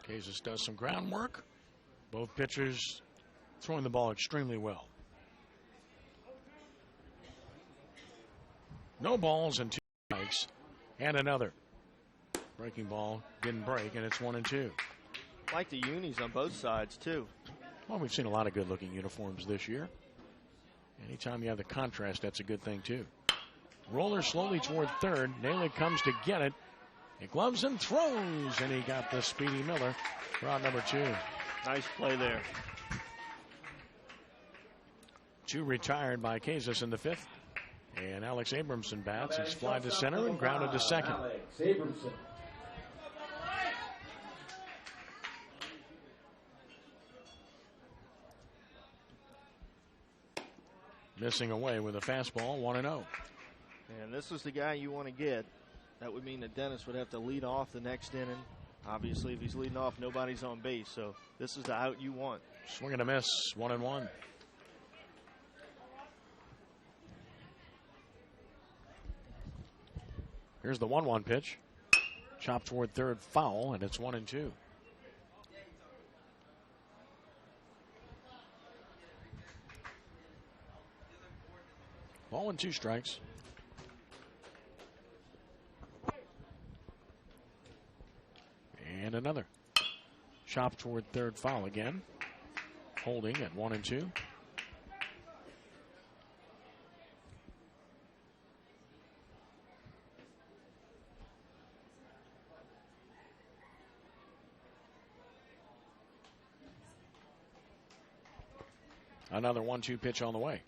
Kazis does some groundwork. Both pitchers throwing the ball extremely well. No balls and 2 strikes. And another. Breaking ball didn't break, and it's 1-2. Like the unis on both sides, too. Well, we've seen a lot of good-looking uniforms this year. Anytime you have the contrast, that's a good thing, too. Roller slowly toward third. Naylor comes to get it. He gloves and throws, and he got the speedy Miller for out number 2. Nice play there. 2 retired by Kazis in the 5th. And Alex Abramson bats. He's flied to center and grounded to second. Alex Abramson. Missing away with a fastball, 1-0. And this is the guy you want to get. That would mean that Dennis would have to lead off the next inning. Obviously, if he's leading off, nobody's on base. So this is the out you want. Swing and a miss, 1-1. Here's the 1-1 pitch. Chopped toward third, foul, and it's 1-2. Ball and 2 strikes. And another. Chop toward third, foul again. Holding at 1-2. Another 1-2 pitch on the way.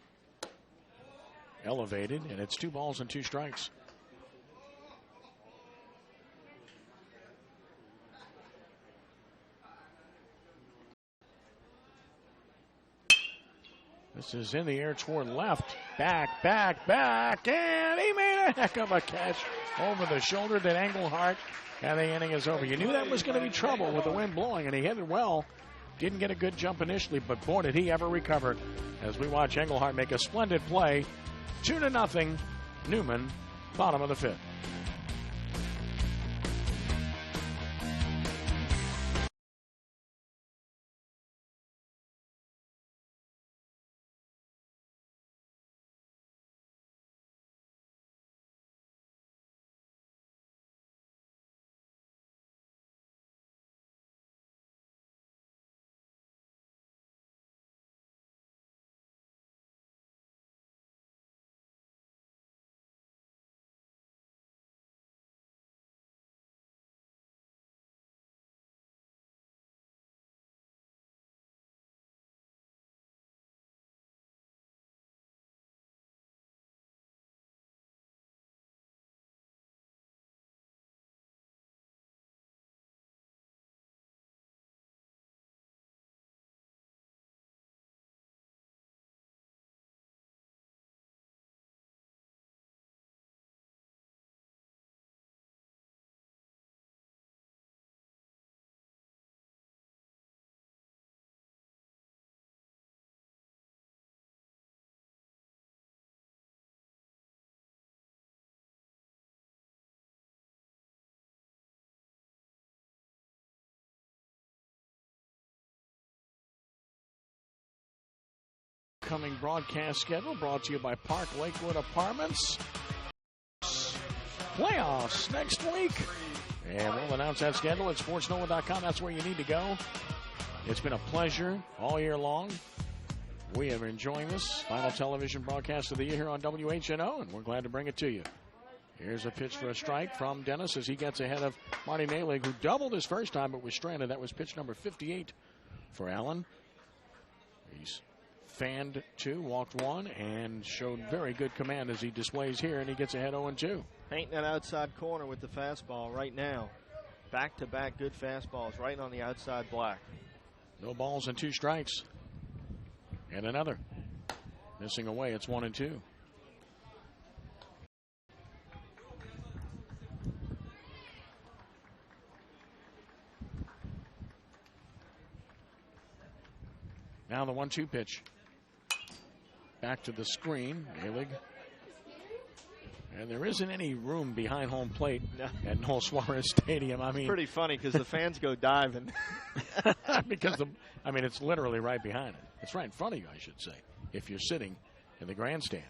Elevated, and it's 2 balls and 2 strikes. This is in the air toward left. Back, and he made a heck of a catch over the shoulder to Engelhardt, and the inning is over. You knew that was going to be trouble with the wind blowing, and he hit it well. Didn't get a good jump initially, but boy, did he ever recover as we watch Engelhardt make a splendid play. 2-0, Newman, bottom of the 5th. Coming broadcast schedule brought to you by Park Lakewood Apartments. Playoffs next week. And we'll announce that schedule at sportsnova.com. That's where you need to go. It's been a pleasure all year long. We are enjoying this final television broadcast of the year here on WHNO, and we're glad to bring it to you. Here's a pitch for a strike from Dennis as he gets ahead of Marty Malig, who doubled his first time but was stranded. That was pitch number 58 for Allen. He's fanned 2, walked 1, and showed very good command as he displays here, and he gets ahead 0-2. Painting that outside corner with the fastball right now. Back-to-back good fastballs right on the outside black. No balls and 2 strikes. And another. Missing away, it's 1-2. Now the 1-2 pitch. Back to the screen. Malig. And there isn't any room behind home plate at Noel Suarez Stadium. I mean, it's pretty funny because the fans go diving. Because it's literally right behind it. It's right in front of you, I should say. If you're sitting in the grandstand,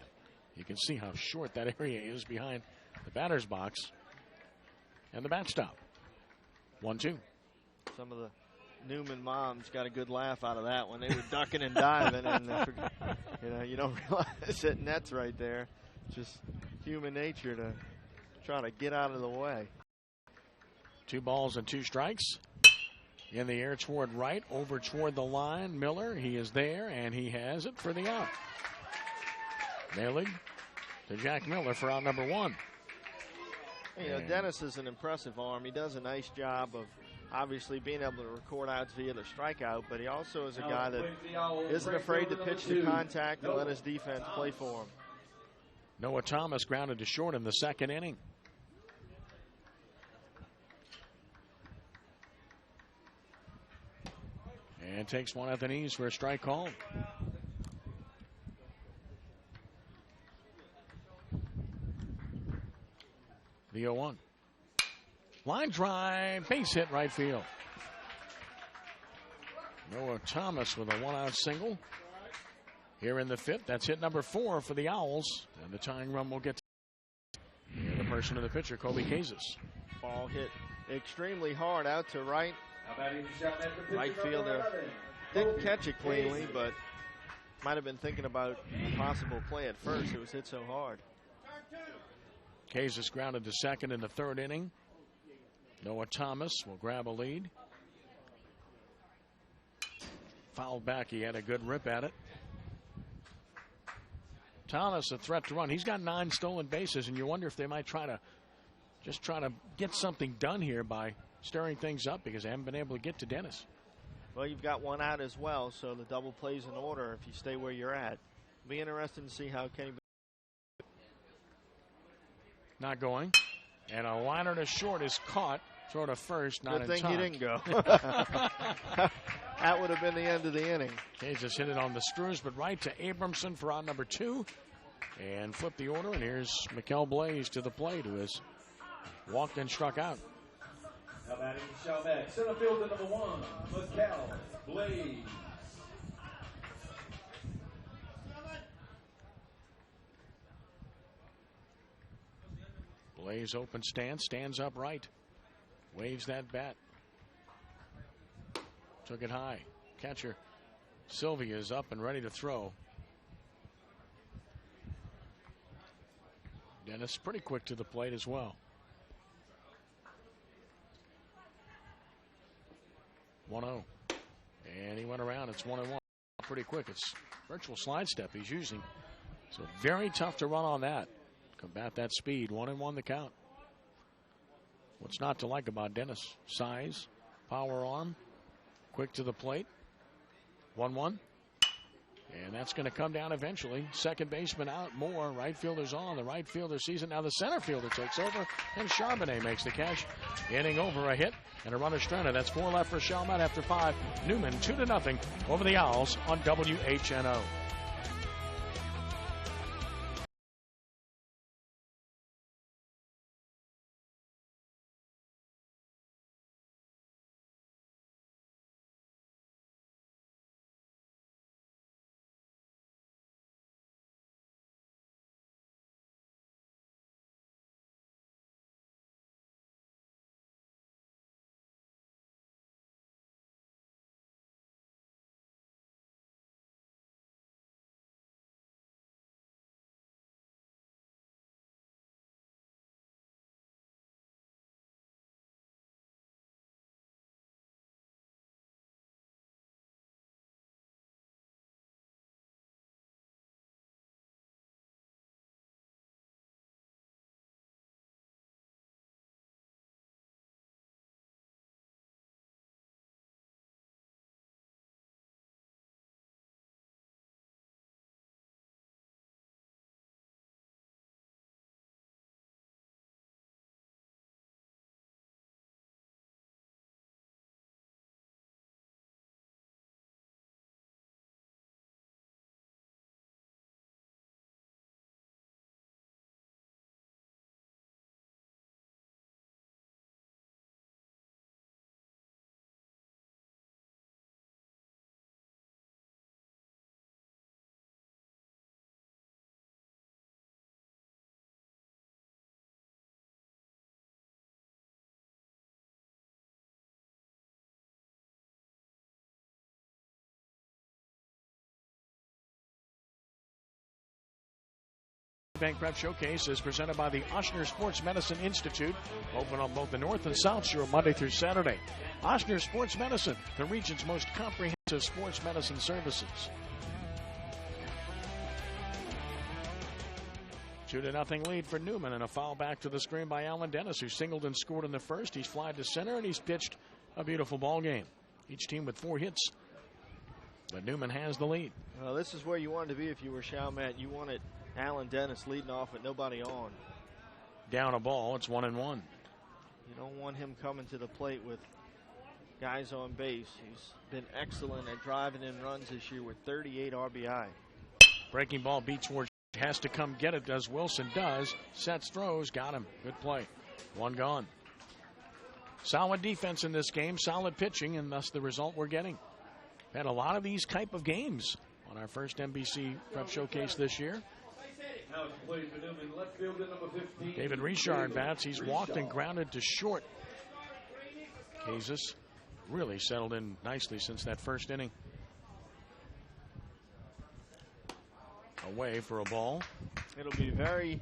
you can see how short that area is behind the batter's box and the backstop. 1-2. Some of the Newman moms got a good laugh out of that when they were ducking and diving, and you don't realize that net's right there. Just human nature to try to get out of the way. 2 balls and 2 strikes. In the air toward right, over toward the line. Miller, he is there, and he has it for the out. Malig to Jack Miller for out number 1. Dennis is an impressive arm. He does a nice job of obviously being able to record outs via the strikeout, but he also is a guy that isn't afraid to pitch to contact and let his defense play for him. Noah Thomas grounded to short in the 2nd inning. And takes one at the knees for a strike call. The 0-1. Line drive, base hit right field. Noah Thomas with a 1-out single. Here in the 5th, that's hit number 4 for the Owls. And the tying run will get to the person of the pitcher, Kobe Kazis. Ball hit extremely hard out to right. Right fielder didn't catch it cleanly, but might have been thinking about a possible play at first. It was hit so hard. Kazis grounded to 2nd in the 3rd inning. Noah Thomas will grab a lead. Fouled back. He had a good rip at it. Thomas a threat to run. He's got 9 stolen bases, and you wonder if they might try to get something done here by stirring things up, because they haven't been able to get to Dennis. Well, you've got 1 out as well, so the double plays in order if you stay where you're at. Be interested to see how Kenny. Not going. And a liner to short is caught. Throw to first, not in time. Good thing he didn't go. That would have been the end of the inning. Kazis hit it on the screws, but right to Abramson for out number 2. And flip the order, and here's Mikel Blaze to the plate, who has walked and struck out. Now batting Chalmette, center fielder number 1, Mikel Blaze. Blaze open stance, stands upright, waves that bat. Took it high. Catcher SILVIA is up and ready to throw. Dennis pretty quick to the plate as well. 1-0. And he went around. It's 1-1. Pretty quick. It's virtual slide step he's using. So very tough to run on that. Combat that speed. 1-1 the count. What's not to like about Dennis? Size, power arm, quick to the plate. 1-1. And that's going to come down eventually. Second baseman out, more. Right fielder's on. The right fielder sees it. Now the center fielder takes over, and Charbonnet makes the catch. Inning over, a hit and a runner stranded. That's 4 left for Chalmette after 5. Newman 2-0 over the Owls on WHNO. Bank Prep Showcase is presented by the Ochsner Sports Medicine Institute. Open on both the North and South Shore Monday through Saturday. Ochsner Sports Medicine, the region's most comprehensive sports medicine services. 2-0 lead for Newman, and a foul back to the screen by Alan Dennis, who singled and scored in the first. He's flied to center, and he's pitched a beautiful ball game. Each team with 4 hits, but Newman has the lead. Well, this is where you wanted to be if you were Chalmette. You wanted Alan Dennis leading off with nobody on. Down a ball, it's 1-1. You don't want him coming to the plate with guys on base. He's been excellent at driving in runs this year with 38 RBI. Breaking ball beats Ward. Has to come get it, does Wilson. Does. Sets, throws, got him. Good play. 1 gone. Solid defense in this game, solid pitching, and thus the result we're getting. Had a lot of these type of games on our first NBC Prep Showcase this year. David Richard bats. He's walked and grounded to short. Kazis really settled in nicely since that first inning. Away for a ball. It'll be very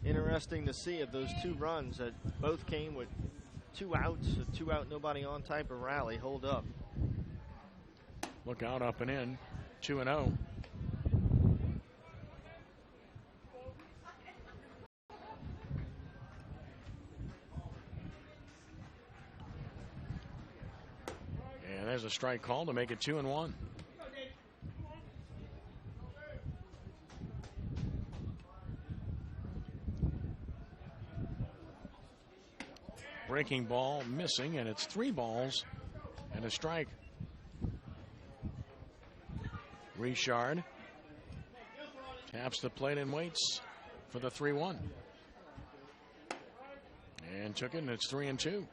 interesting to see if those 2 runs that both came with 2 outs, a 2 out, nobody on type of rally hold up. Look out, up and in. 2-0. And there's a strike call to make it 2-1. Breaking ball missing, and it's 3 balls and a strike. Richard taps the plate and waits for the 3-1. And took it, and it's 3-2.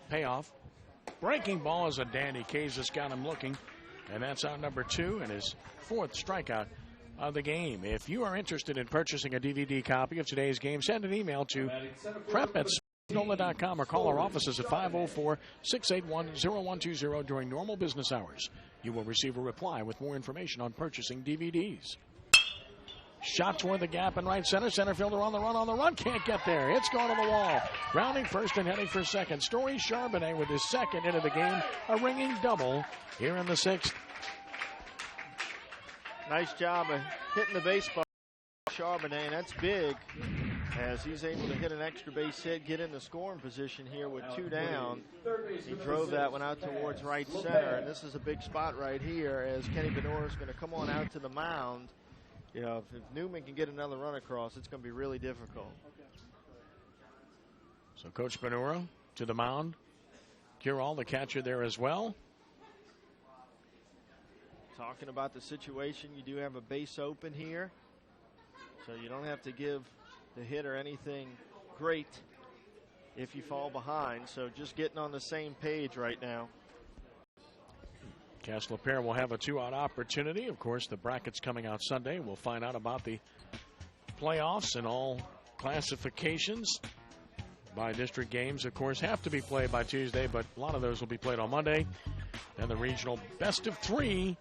Payoff. Breaking ball is a dandy. Kazis got him looking. And that's out number 2 and his 4th strikeout of the game. If you are interested in purchasing a DVD copy of today's game, send an email to prep@spinola.com or call our offices at 504-681-0120 during normal business hours. You will receive a reply with more information on purchasing DVDs. Shot toward the gap in right center. Center fielder on the run. Can't get there. It's going to the wall. Rounding first and heading for second. Story Charbonnet with his 2nd into the game. A ringing double here in the 6th. Nice job of hitting the baseball, Charbonnet, and that's big as he's able to hit an extra base hit, get into scoring position here with 2 down. He drove that one out towards right center, and this is a big spot right here as Kenny BONURA is going to come on out to the mound. You know, if Newman can get another run across, it's going to be really difficult. So Coach BONURA to the mound. CUROLE, the catcher, there as well. Talking about the situation, you do have a base open here, so you don't have to give the hitter anything great if you fall behind. So just getting on the same page right now. Cass LaPierre will have a 2-out opportunity. Of course, the bracket's coming out Sunday. We'll find out about the playoffs and all classifications by district games. Of course, have to be played by Tuesday, but a lot of those will be played on Monday. Then the regional best of 3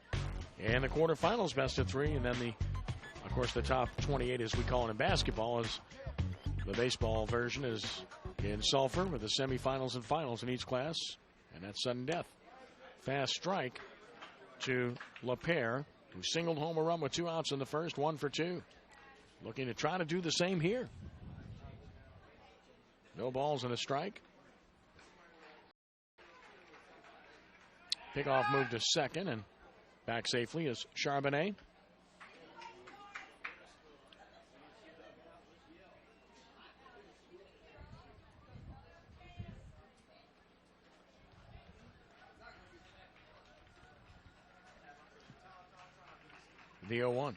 and the quarterfinals best of 3. And then of course, the top 28, as we call it in basketball, is the baseball version is in Sulphur with the semifinals and finals in each class. And that's sudden death. Fast strike to LaPierre, who singled home a run with 2 outs in the first, 1 for 2. Looking to try to do the same here. No balls and a strike. Pickoff moved to second, and back safely is Charbonnet. The 0-1.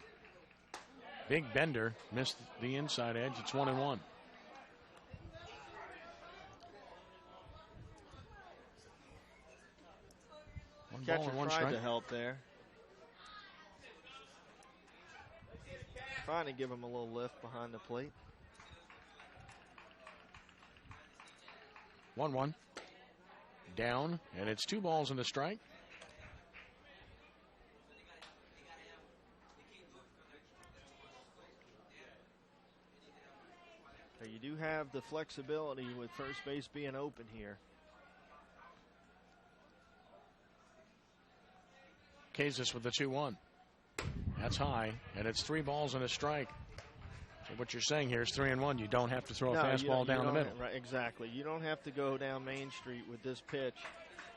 Big bender missed the inside edge. It's 1-1. Catcher tried to help there. Trying to give him a little lift behind the plate. 1-1. down, and it's 2 balls and a strike. You do have the flexibility with first base being open here. Kazis with the 2-1. That's high, and it's 3 balls and a strike. So what you're saying here is 3-1. You don't have to throw a fastball down the middle. Right, exactly. You don't have to go down Main Street with this pitch.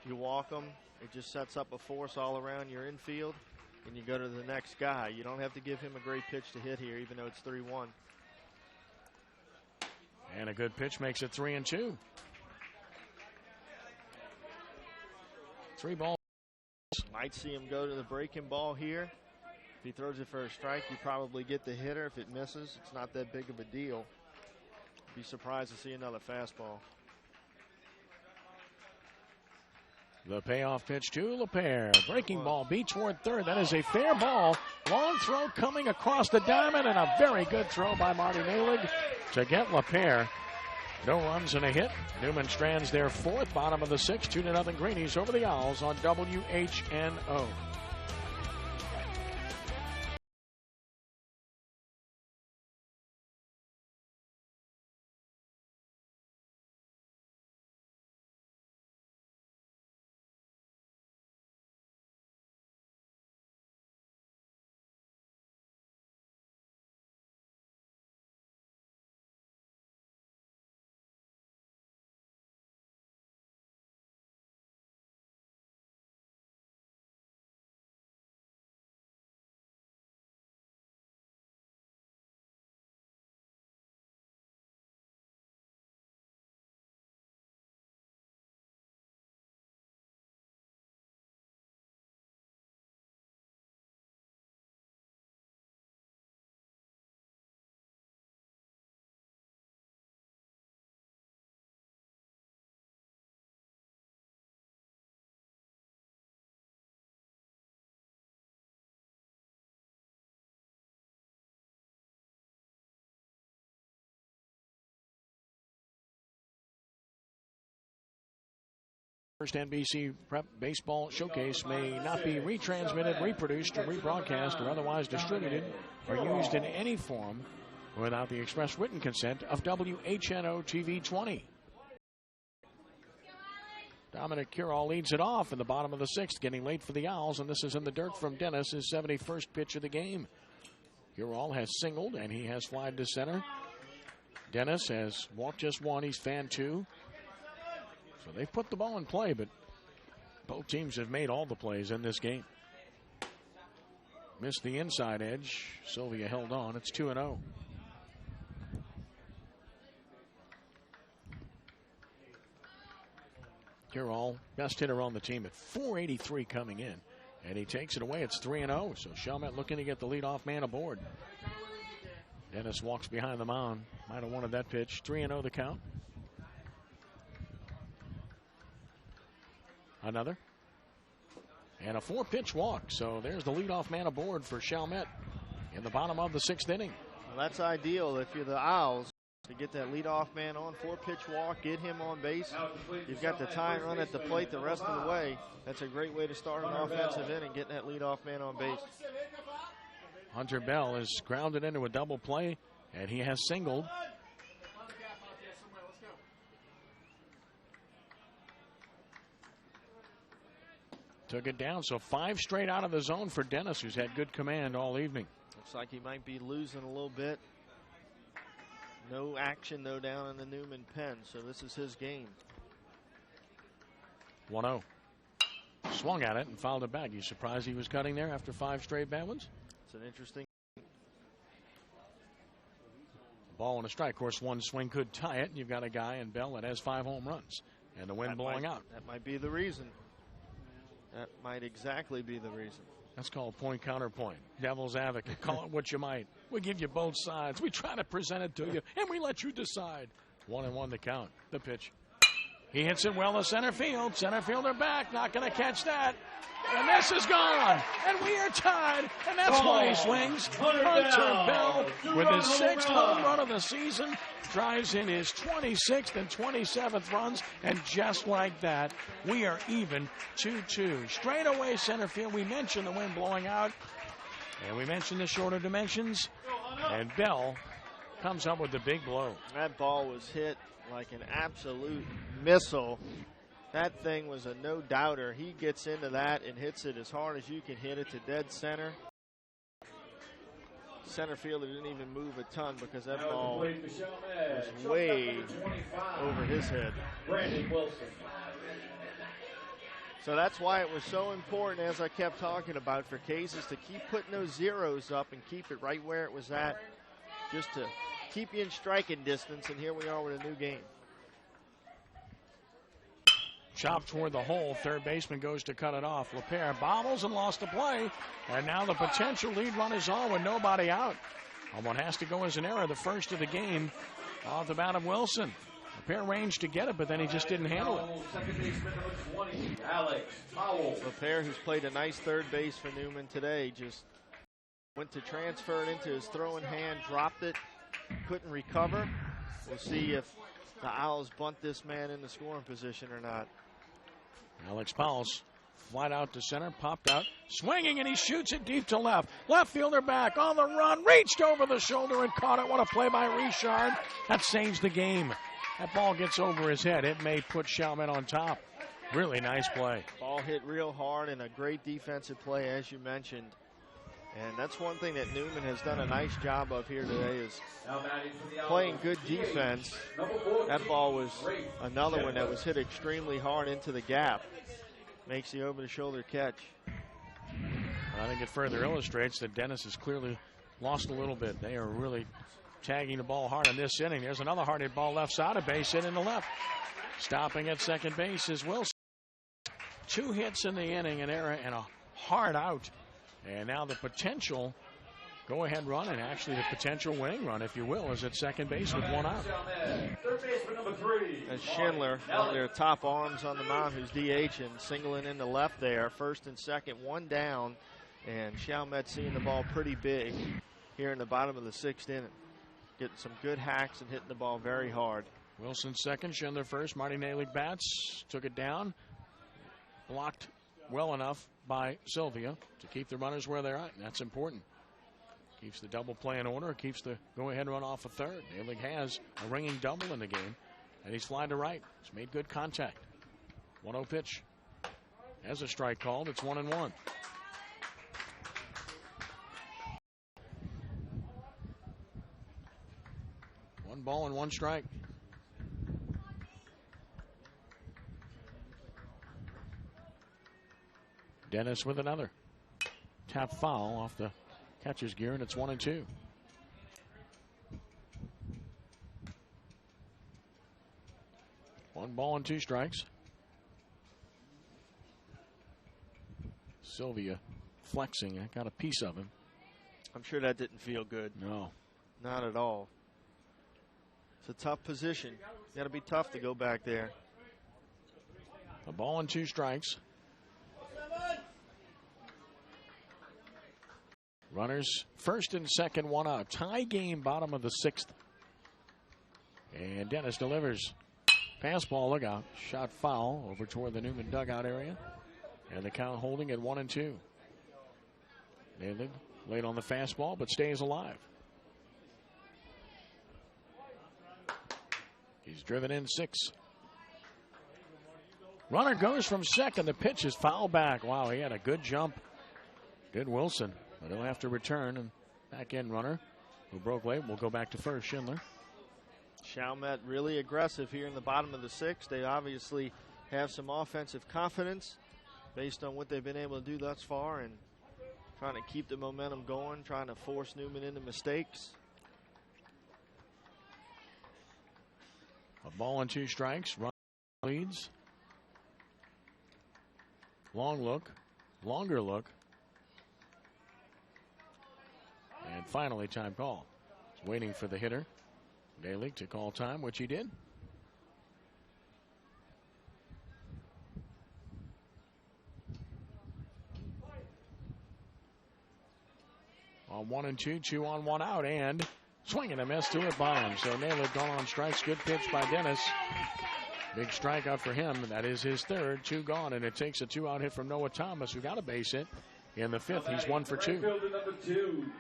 You walk them. It just sets up a force all around your infield, and you go to the next guy. You don't have to give him a great pitch to hit here, even though it's 3-1. And a good pitch makes it 3-2. 3 balls. Might see him go to the breaking ball here. If he throws it for a strike, you probably get the hitter. If it misses, it's not that big of a deal. Be surprised to see another fastball. The payoff pitch to LePere. Breaking ball beat toward third. That is a fair ball. Long throw coming across the diamond, and a very good throw by Marty Nalig to get LePere. No runs and a hit. Newman strands their 4th, bottom of the 6th. 2-0 Greenies over the Owls on WHNO. First NBC Prep Baseball Showcase may not be retransmitted, reproduced, or rebroadcast, or otherwise distributed or used in any form without the express written consent of WHNO TV 20. Dominic CUROLE leads it off in the bottom of the 6th, getting late for the Owls, and this is in the dirt from Dennis, his 71st pitch of the game. CUROLE has singled, and he has flied to center. Dennis has walked just 1, he's fanned 2. So they've put the ball in play, but both teams have made all the plays in this game. Missed the inside edge. SILVIA held on. It's 2-0. CUROLE, best hitter on the team at .483 coming in. And he takes it away. It's 3-0. So Chalmette looking to get the leadoff man aboard. Dennis walks behind the mound. Might have wanted that pitch. 3-0 the count. Another. And a 4-pitch walk. So there's the leadoff man aboard for Chalmette in the bottom of the 6th inning. Well, that's ideal if you're the Owls to get that leadoff man on. 4-pitch walk, get him on base. You've got the tying run at the plate the rest of the way. That's a great way to start an offensive inning, getting that leadoff man on base. Hunter Bell is grounded into a double play, and he has singled. Took it down, so 5 straight out of the zone for Dennis, who's had good command all evening. Looks like he might be losing a little bit. No action, though, down in the Newman pen, so this is his game. 1-0. Swung at it and fouled it back. You surprised he was cutting there after 5 straight bad ones? It's an interesting. Ball and a strike. Of course, one swing could tie it. You've got a guy in Bell that has 5 home runs, and the wind blowing out. That might be the reason. That might exactly be the reason. That's called point counterpoint. Devil's advocate. Call it what you might. We give you both sides. We try to present it to you, and we let you decide. 1-1 the count. The pitch. He hits it well to center field. Center fielder back, not going to catch that. And this is gone, and we are tied, and that's why he swings. Hunter Bell, with his 6th home run of the season, drives in his 26th and 27th runs, and just like that, we are even 2-2. Straight away center field. We mentioned the wind blowing out, and we mentioned the shorter dimensions, and Bell comes up with the big blow. That ball was hit like an absolute missile. That thing was a no-doubter. He gets into that and hits it as hard as you can hit it to dead center. Center fielder didn't even move a ton because that ball was way over his head. So that's why it was so important, as I kept talking about, for Cases to keep putting those zeros up and keep it right where it was at, just to keep you in striking distance, and here we are with a new game. Chop toward the hole. Third baseman goes to cut it off. LaPierre bobbles and lost the play. And now the potential lead run is on with nobody out. On what has to go as an error, the first of the game off the bat of Wilson. LaPierre ranged to get it, but then he just didn't handle it. Second baseman number 20, Alex Powell. LaPierre, who's played a nice third base for Newman today, just went to transfer it into his throwing hand, dropped it, couldn't recover. We'll see if the Owls bunt this man in the scoring position or not. Alex Powell's flat out to center, popped out, swinging, and he shoots it deep to left. Left fielder back on the run, reached over the shoulder and caught it. What a play by Richard. That saves the game. That ball gets over his head. It may put Chalmette on top. Really nice play. Ball hit real hard and a great defensive play, as you mentioned. And that's one thing that Newman has done a nice job of here today, is playing good defense. That ball was another one that was hit extremely hard into the gap. Makes the over-the-shoulder catch. I think it further illustrates that Dennis has clearly lost a little bit. They are really tagging the ball hard in this inning. There's another hard hit ball left side of base, hit in the left. Stopping at second base is Wilson. 2 hits in the inning, an error and a hard out. And now the potential go-ahead run, and actually the potential winning run, if you will, is at second base with 1 out. Third baseman number 3. That's Schindler, one of their top arms on the mound, who's DH and singling in the left there. First and second, 1 down, and Chalmette seeing the ball pretty big here in the bottom of the 6th inning. Getting some good hacks and hitting the ball very hard. Wilson second, Schindler first. Marty Nalick bats, took it down, blocked well enough by Silvia to keep the runners where they're at, and that's important. Keeps the double play in order, keeps the go-ahead run off a third. Nalick has a ringing double in the game, and he's flying to right. He's made good contact. 1-0 pitch. Has a strike called. It's 1-1. One ball and 1 strike. Dennis with another tap foul off the catcher's gear, and it's 1-2. One ball and 2 strikes. Silvia flexing. I got a piece of him. I'm sure that didn't feel good. No. Not at all. It's a tough position. Got to be tough to go back there. A ball and 2 strikes. Runners first and second, 1 out. Tie game, bottom of the 6th. And Dennis delivers. Fastball, look out. Shot foul over toward the Newman dugout area. And the count holding at 1-2. Nalick late on the fastball, but stays alive. He's driven in 6. Runner goes from second. The pitch is foul back. Wow, he had a good jump. Did Wilson. But he'll have to return, and back end runner who broke late will go back to first. Schindler. Chalmette really aggressive here in the bottom of the 6th. They obviously have some offensive confidence based on what they've been able to do thus far, and trying to keep the momentum going, trying to force Newman into mistakes. A ball and 2 strikes. Run leads. Long look. Longer look. And finally, time call. He's waiting for the hitter, Nalick, to call time, which he did. on 1 and 2, 2 on 1 out, and swing and a miss, 2 at bottom. So Naylor gone on strikes. Good pitch by Dennis. Big strikeout for him. That is his third. 2 gone, and it takes a 2-out hit from Noah Thomas, who got a base hit. In the 5th, he's 1 for 2.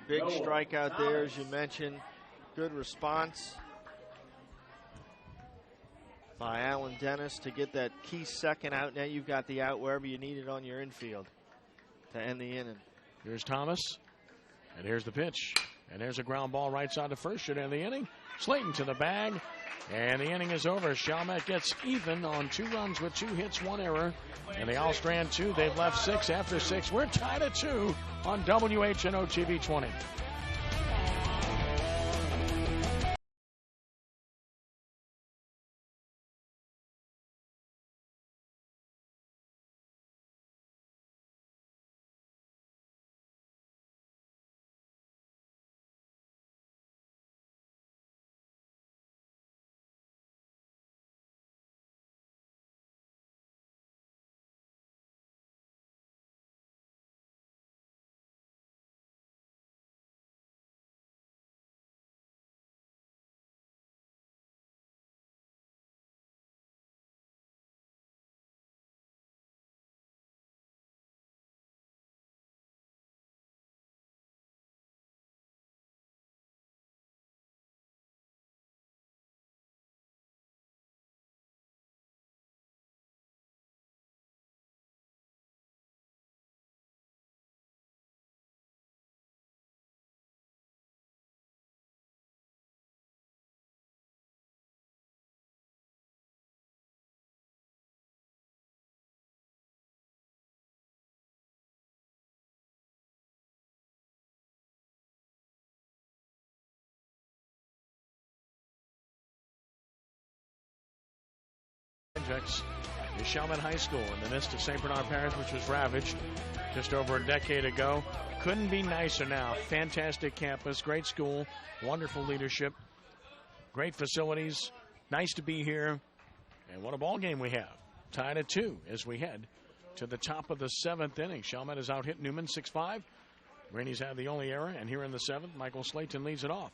Big strikeout there, as you mentioned. Good response by Alan Dennis to get that key second out. Now you've got the out wherever you need it on your infield to end the inning. Here's Thomas, and here's the pitch. And there's a ground ball right side to first. Should end the inning. Slayton to the bag, and the inning is over. Chalmette gets even on 2 runs with 2 hits, 1 error. And they all strand 2. They've left 6 after 6. We're tied at 2 on WHNO TV 20. Projects is Chalmette High School in the midst of St. Bernard Parish, which was ravaged just over a decade ago. Couldn't be nicer now. Fantastic campus, great school, wonderful leadership, great facilities. Nice to be here. And what a ball game we have. Tied at 2 as we head to the top of the 7th inning. Chalmette has out hit Newman 6-5. Rainey's had the only error, and here in the 7th, Michael Slayton leads it off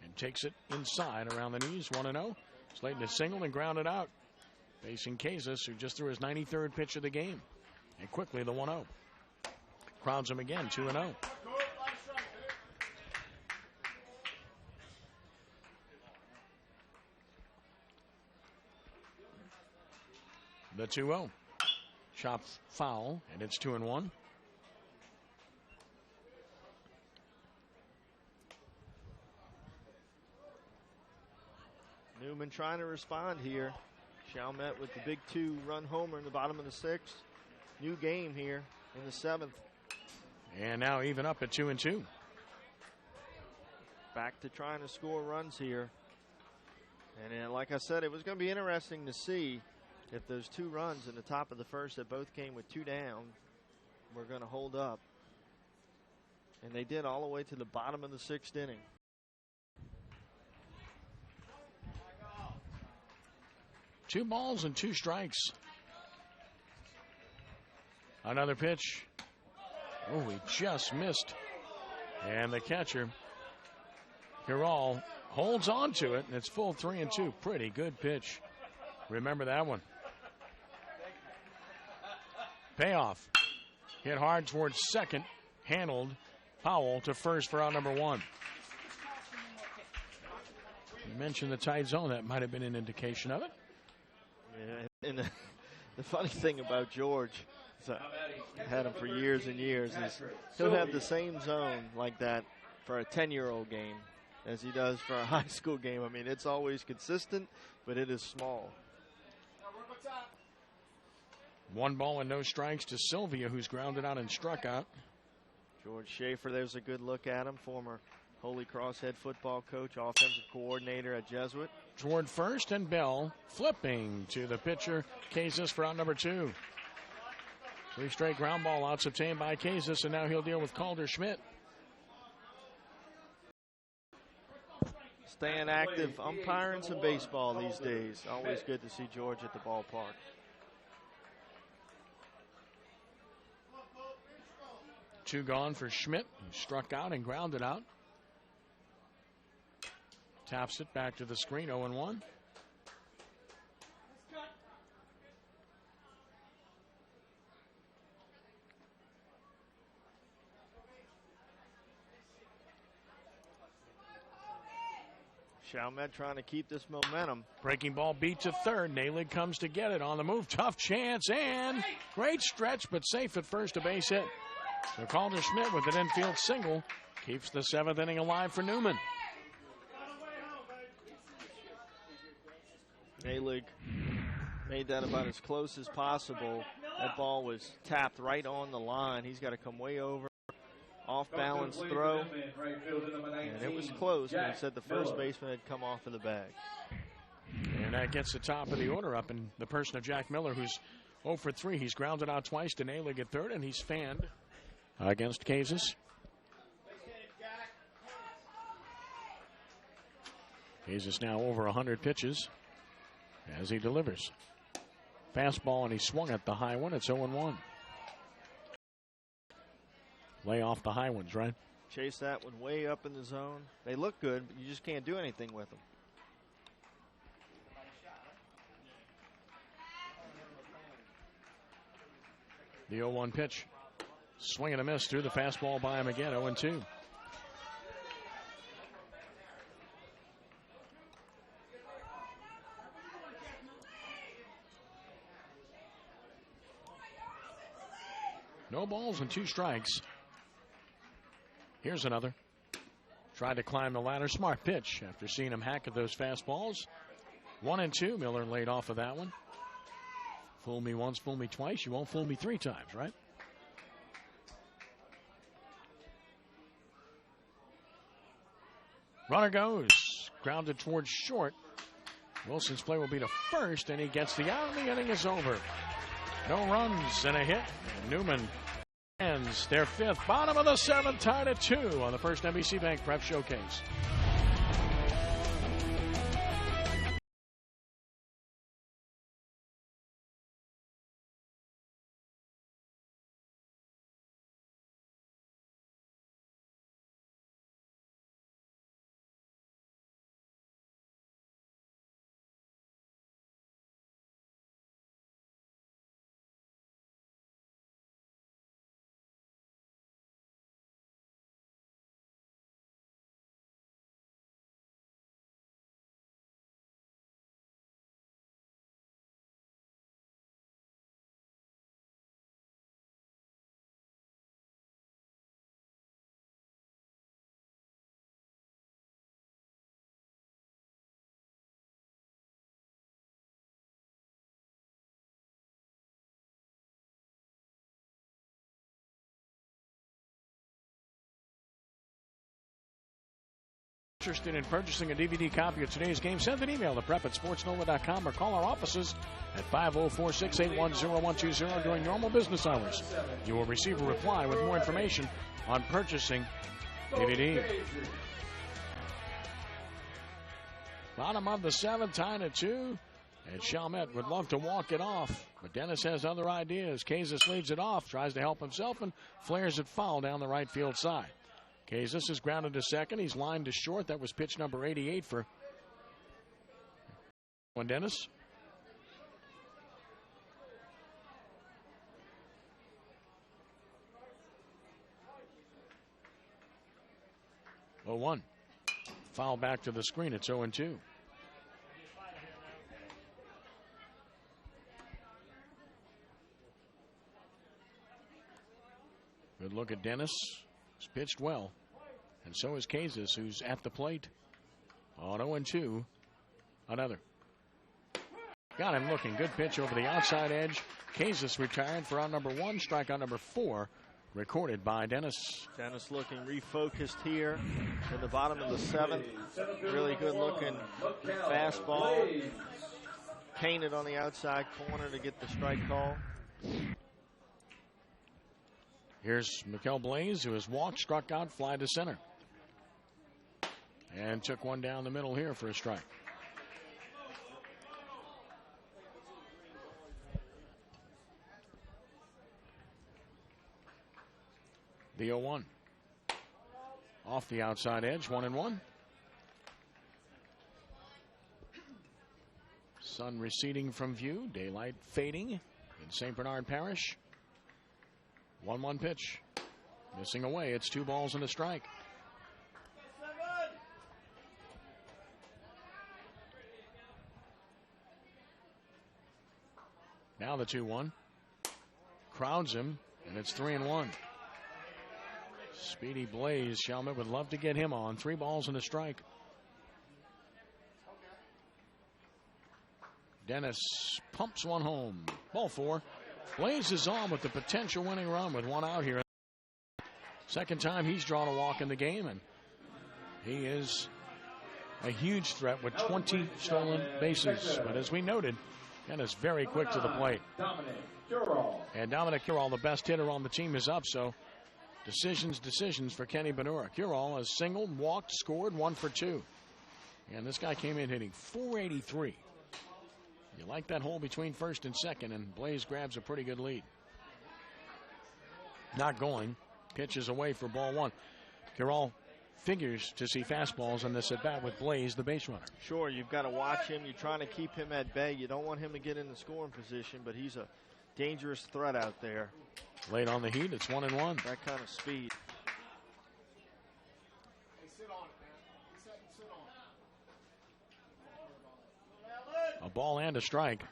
and takes it inside around the knees, 1-0. Slayton is singled and grounded out, facing Casas, who just threw his 93rd pitch of the game. And quickly the 1-0. Crowds him again, 2-0. The 2-0. Chop foul, and it's 2-1. Newman trying to respond here. Chalmette with the big 2-run homer in the bottom of the 6th. New game here in the 7th. And now even up at 2-2. Back to trying to score runs here. And like I said, it was going to be interesting to see if those 2 runs in the top of the 1st that both came with 2 down were going to hold up. And they did all the way to the bottom of the 6th inning. Two balls and 2 strikes. Another pitch. Oh, he just missed. And the catcher, CUROLE, holds on to it, and it's full 3-2. Pretty good pitch. Remember that one. Payoff. Hit hard towards second. Handled. Powell to first for out number 1. You mentioned the tight zone. That might have been an indication of it. Yeah, and the funny thing about George, I've had him for years and years, is he'll have the same zone like that for a 10-year-old game as he does for a high school game. I mean, it's always consistent, but it is small. 1 ball and no strikes to SILVIA, who's grounded out and struck out. George Schaefer, there's a good look at him, former Holy Cross head football coach, offensive coordinator at Jesuit. Toward first, and Bell flipping to the pitcher, Casas, for out number 2. 3 straight ground ball outs obtained by Casas, and now he'll deal with Calder Schmidt. Staying active, umpiring some baseball these days. Always good to see George at the ballpark. 2 gone for Schmidt, who struck out and grounded out. Taps it back to the screen, 0-1. Chalmette trying to keep this momentum. Breaking ball beat to third. Nalig comes to get it on the move. Tough chance and great stretch, but safe at first, a base hit. So Calder Schmidt with an infield single keeps the 7th inning alive for Newman. Nalig made that about as close as possible. That ball was tapped right on the line. He's got to come way over. Off balance throw, and it was close, but he said the first baseman had come off of the bag. And that gets the top of the order up in the person of Jack Miller, who's 0 for 3. He's grounded out twice to Nalig at third, and he's fanned against Kazis. Kazis now over 100 pitches as he delivers. Fastball, and he swung at the high one. It's 0-1. Lay off the high ones, right? Chase that one way up in the zone. They look good, but you just can't do anything with them. The 0-1 pitch. Swing and a miss through the fastball by him again, 0-2. No balls and 2 strikes. Here's another. Tried to climb the ladder. Smart pitch after seeing him hack at those fastballs. 1-2. Miller laid off of that one. Fool me once, fool me twice. You won't fool me 3 times, right? Runner goes. Grounded towards short. Wilson's play will be to first, and he gets the out, and the inning is over. No runs and a hit. And Newman ends their 5th. Bottom of the 7th, tied at 2 on the first NBC Bank Prep Showcase. Interested in purchasing a DVD copy of today's game, send an email to prep@sportsnova.com or call our offices at 504-681-0120 during normal business hours. You will receive a reply with more information on purchasing DVD. Bottom of the 7th, tied at 2. And Chalmette would love to walk it off, but Dennis has other ideas. Kazis leads it off, tries to help himself, and flares it foul down the right field side. Kazis is grounded to second. He's lined to short. That was pitch number 88 for Dennis. Oh, 1. Foul back to the screen. It's 0-2. Good look at Dennis. He's pitched well. And so is Kazis, who's at the plate. On 0-2. Another. Got him looking. Good pitch over the outside edge. Kazis retired for out number 1. Strikeout number 4 recorded by Dennis. Dennis looking refocused here in the bottom of the 7th. Really good looking fastball. Painted on the outside corner to get the strike call. Here's Mikel Blaze, who has walked, struck out, fly to center. And took one down the middle here for a strike. The 0-1. Off the outside edge, 1-1. Sun receding from view, daylight fading in St. Bernard Parish. 1-1 pitch. Missing away, it's 2 balls and a strike. Now the 2-1. Crowds him, and it's 3-1. Speedy Blaze. Chalmette would love to get him on. 3 balls and a strike. Dennis pumps one home. Ball 4. Blaze is on with the potential winning run with 1 out here. Second time he's drawn a walk in the game, and he is a huge threat with 20 stolen bases. But as we noted, Dennis very quick to the plate. And Dominic CUROLE, the best hitter on the team, is up. So decisions for Kenny BONURA. CUROLE has singled, walked, scored, 1 for 2. And this guy came in hitting .483. You like that hole between first and second, and Blaze grabs a pretty good lead. Not going. Pitches away for ball 1. CUROLE figures to see fastballs in this at bat with Blaze, the base runner. Sure, you've got to watch him. You're trying to keep him at bay. You don't want him to get in the scoring position, but he's a dangerous threat out there. Late on the heat, it's 1-1. That kind of speed. A ball and a strike.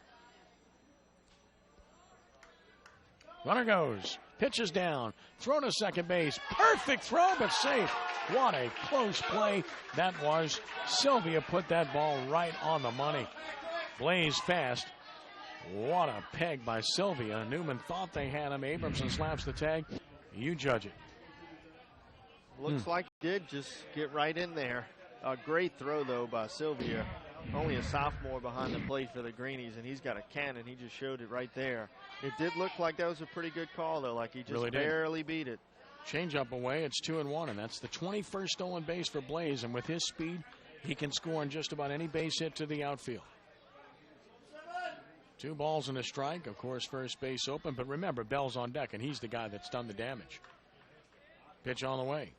Runner goes. Pitches down. Throw to second base. Perfect throw, but safe. What a close play that was. SILVIA put that ball right on the money. Blaze fast. What a peg by SILVIA. Newman thought they had him. Abramson slaps the tag. You judge it. Looks like he did just get right in there. A great throw, though, by SILVIA. Only a sophomore behind the plate for the Greenies, and he's got a cannon. He just showed it right there. It did look like that was a pretty good call, though, like he just really barely beat it. Change up away, it's 2-1, and that's the 21st stolen base for Blaze, and with his speed, he can score on just about any base hit to the outfield. 2 balls and a strike. Of course, first base open, but remember, Bell's on deck, and he's the guy that's done the damage. Pitch on the way,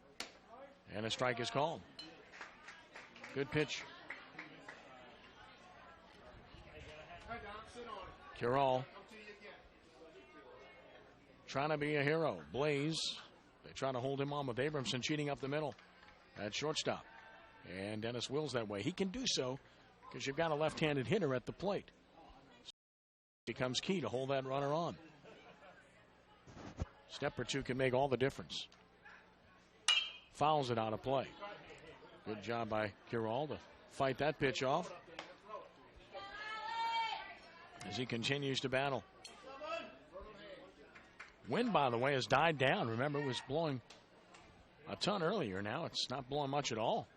and a strike is called. Good pitch. CUROLE trying to be a hero. Blaze, they try to hold him on with Abramson cheating up the middle at shortstop. And Dennis wills that way. He can do so because you've got a left-handed hitter at the plate. So it becomes key to hold that runner on. Step or two can make all the difference. Fouls it out of play. Good job by CUROLE to fight that pitch off as he continues to battle. Wind, by the way, has died down. Remember, it was blowing a ton earlier. Now it's not blowing much at all.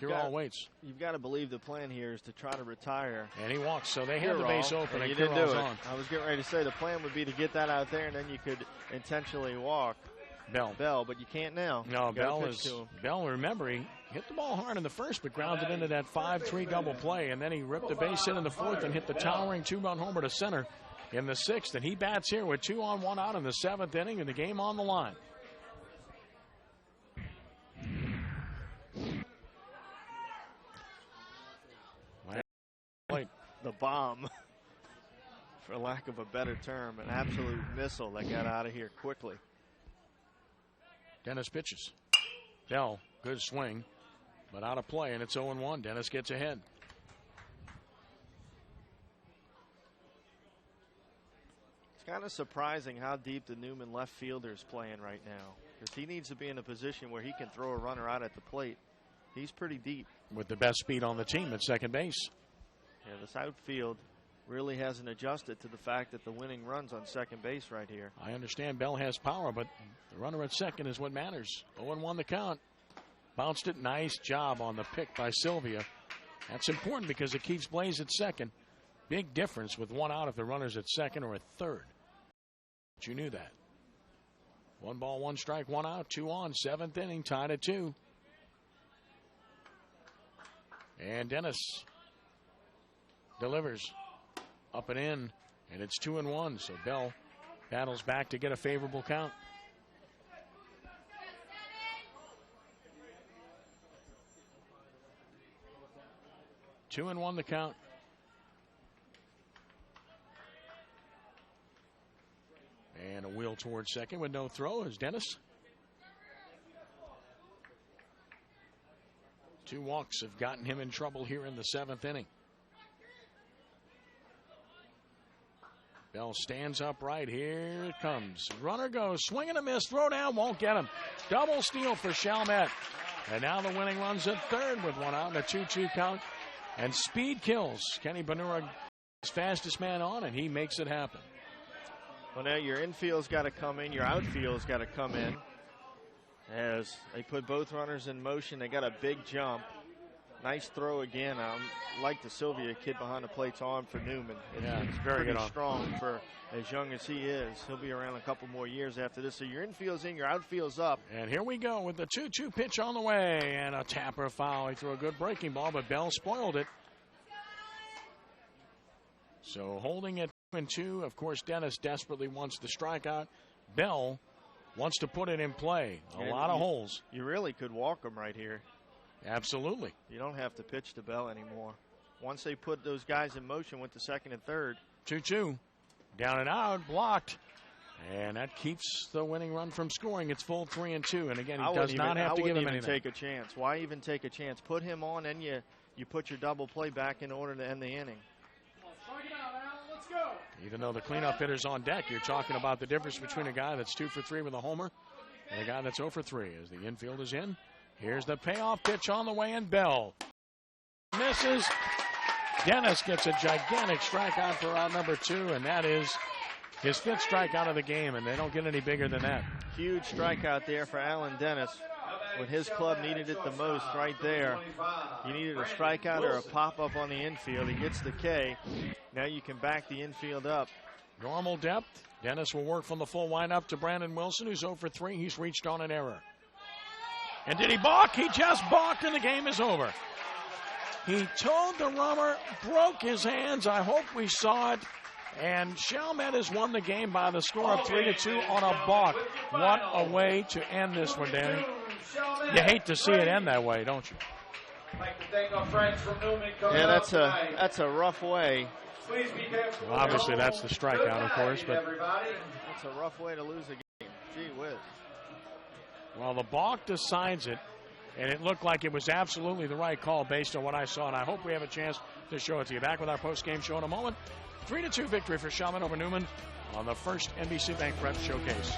CUROLE waits. You've got to believe the plan here is to try to retire. And he walks, so they have the base open, and didn't do it. on. I was getting ready to say the plan would be to get that out there, and then you could intentionally walk Bell, but you can't now. No, Bell, remember, he hit the ball hard in the first, but grounded into that 5-3 double play, and then he ripped the base hit in the 4th and hit the towering 2-run homer to center in the 6th, and he bats here with 2 on, 1 out in the 7th inning, and the game on the line. The bomb, for lack of a better term, an absolute missile that got out of here quickly. Dennis pitches. Bell, good swing, but out of play, and it's 0-1. Dennis gets ahead. It's kind of surprising how deep the Newman left fielder is playing right now, because he needs to be in a position where he can throw a runner out at the plate. He's pretty deep. With the best speed on the team at second base. Yeah, this outfield really hasn't adjusted to the fact that the winning run's on second base right here. I understand Bell has power, but the runner at second is what matters. 0-1 the count. Bounced it. Nice job on the pick by SILVIA. That's important because it keeps Blaze at second. Big difference with 1 out if the runner's at second or at third. But you knew that. 1 ball, 1 strike, 1 out, 2 on. 7th inning, tied at 2. And Dennis delivers up and in, and it's 2-1. So Bell battles back to get a favorable count. 2-1 the count. And a wheel towards second with no throw is Dennis. 2 walks have gotten him in trouble here in the 7th inning. Bell stands upright. Here it comes. Runner goes. Swing and a miss. Throw down. Won't get him. Double steal for Chalmette. And now the winning run's at third with 1 out and a 2-2 count. And speed kills. Kenny BONURA is fastest man on, and he makes it happen. Well, now your infield's got to come in. Your outfield's got to come in. As they put both runners in motion, they got a big jump. Nice throw again. Like the SILVIA kid behind the plate's arm for Newman. It's very good. Strong for as young as he is. He'll be around a couple more years after this. So your infield's in, your outfield's up. And here we go with the 2-2 pitch on the way. And a tapper foul. He threw a good breaking ball, but Bell spoiled it. So holding it 2-2. Of course, Dennis desperately wants the strikeout. Bell wants to put it in play. A lot of holes. You really could walk them right here. Absolutely. You don't have to pitch to Bell anymore. Once they put those guys in motion with the second and third. 2-2. Down and out. Blocked. And that keeps the winning run from scoring. It's full 3-2. And again, he does not have to give him anything. Take a chance. Why even take a chance? Put him on, and you put your double play back in order to end the inning. Even though the cleanup hitter's on deck, you're talking about the difference between a guy that's 2 for 3 with a homer and a guy that's 0 for 3 as the infield is in. Here's the payoff pitch on the way, and Bell misses. Dennis gets a gigantic strikeout for out number 2, and that is his 5th strikeout of the game, and they don't get any bigger than that. Huge strikeout there for Alan Dennis. When his club needed it the most right there. You needed a strikeout or a pop-up on the infield. He gets the K. Now you can back the infield up. Normal depth. Dennis will work from the full windup to Brandon Wilson, who's 0 for 3. He's reached on an error. And did he balk? He just balked, and the game is over. He told the runner, broke his hands. I hope we saw it. And Chalmette has won the game by the score of 3-2 on a balk. What a way to end this one, Danny. You hate to see it end that way, don't you? Yeah, that's a rough way. Well, obviously, that's the strikeout, of course. But that's a rough way to lose a game. Gee whiz. Well, the balk decides it, and it looked like it was absolutely the right call based on what I saw, and I hope we have a chance to show it to you. Back with our post-game show in a moment. 3-2 victory for Chalmette over Newman on the first NBC Bank BRET Showcase.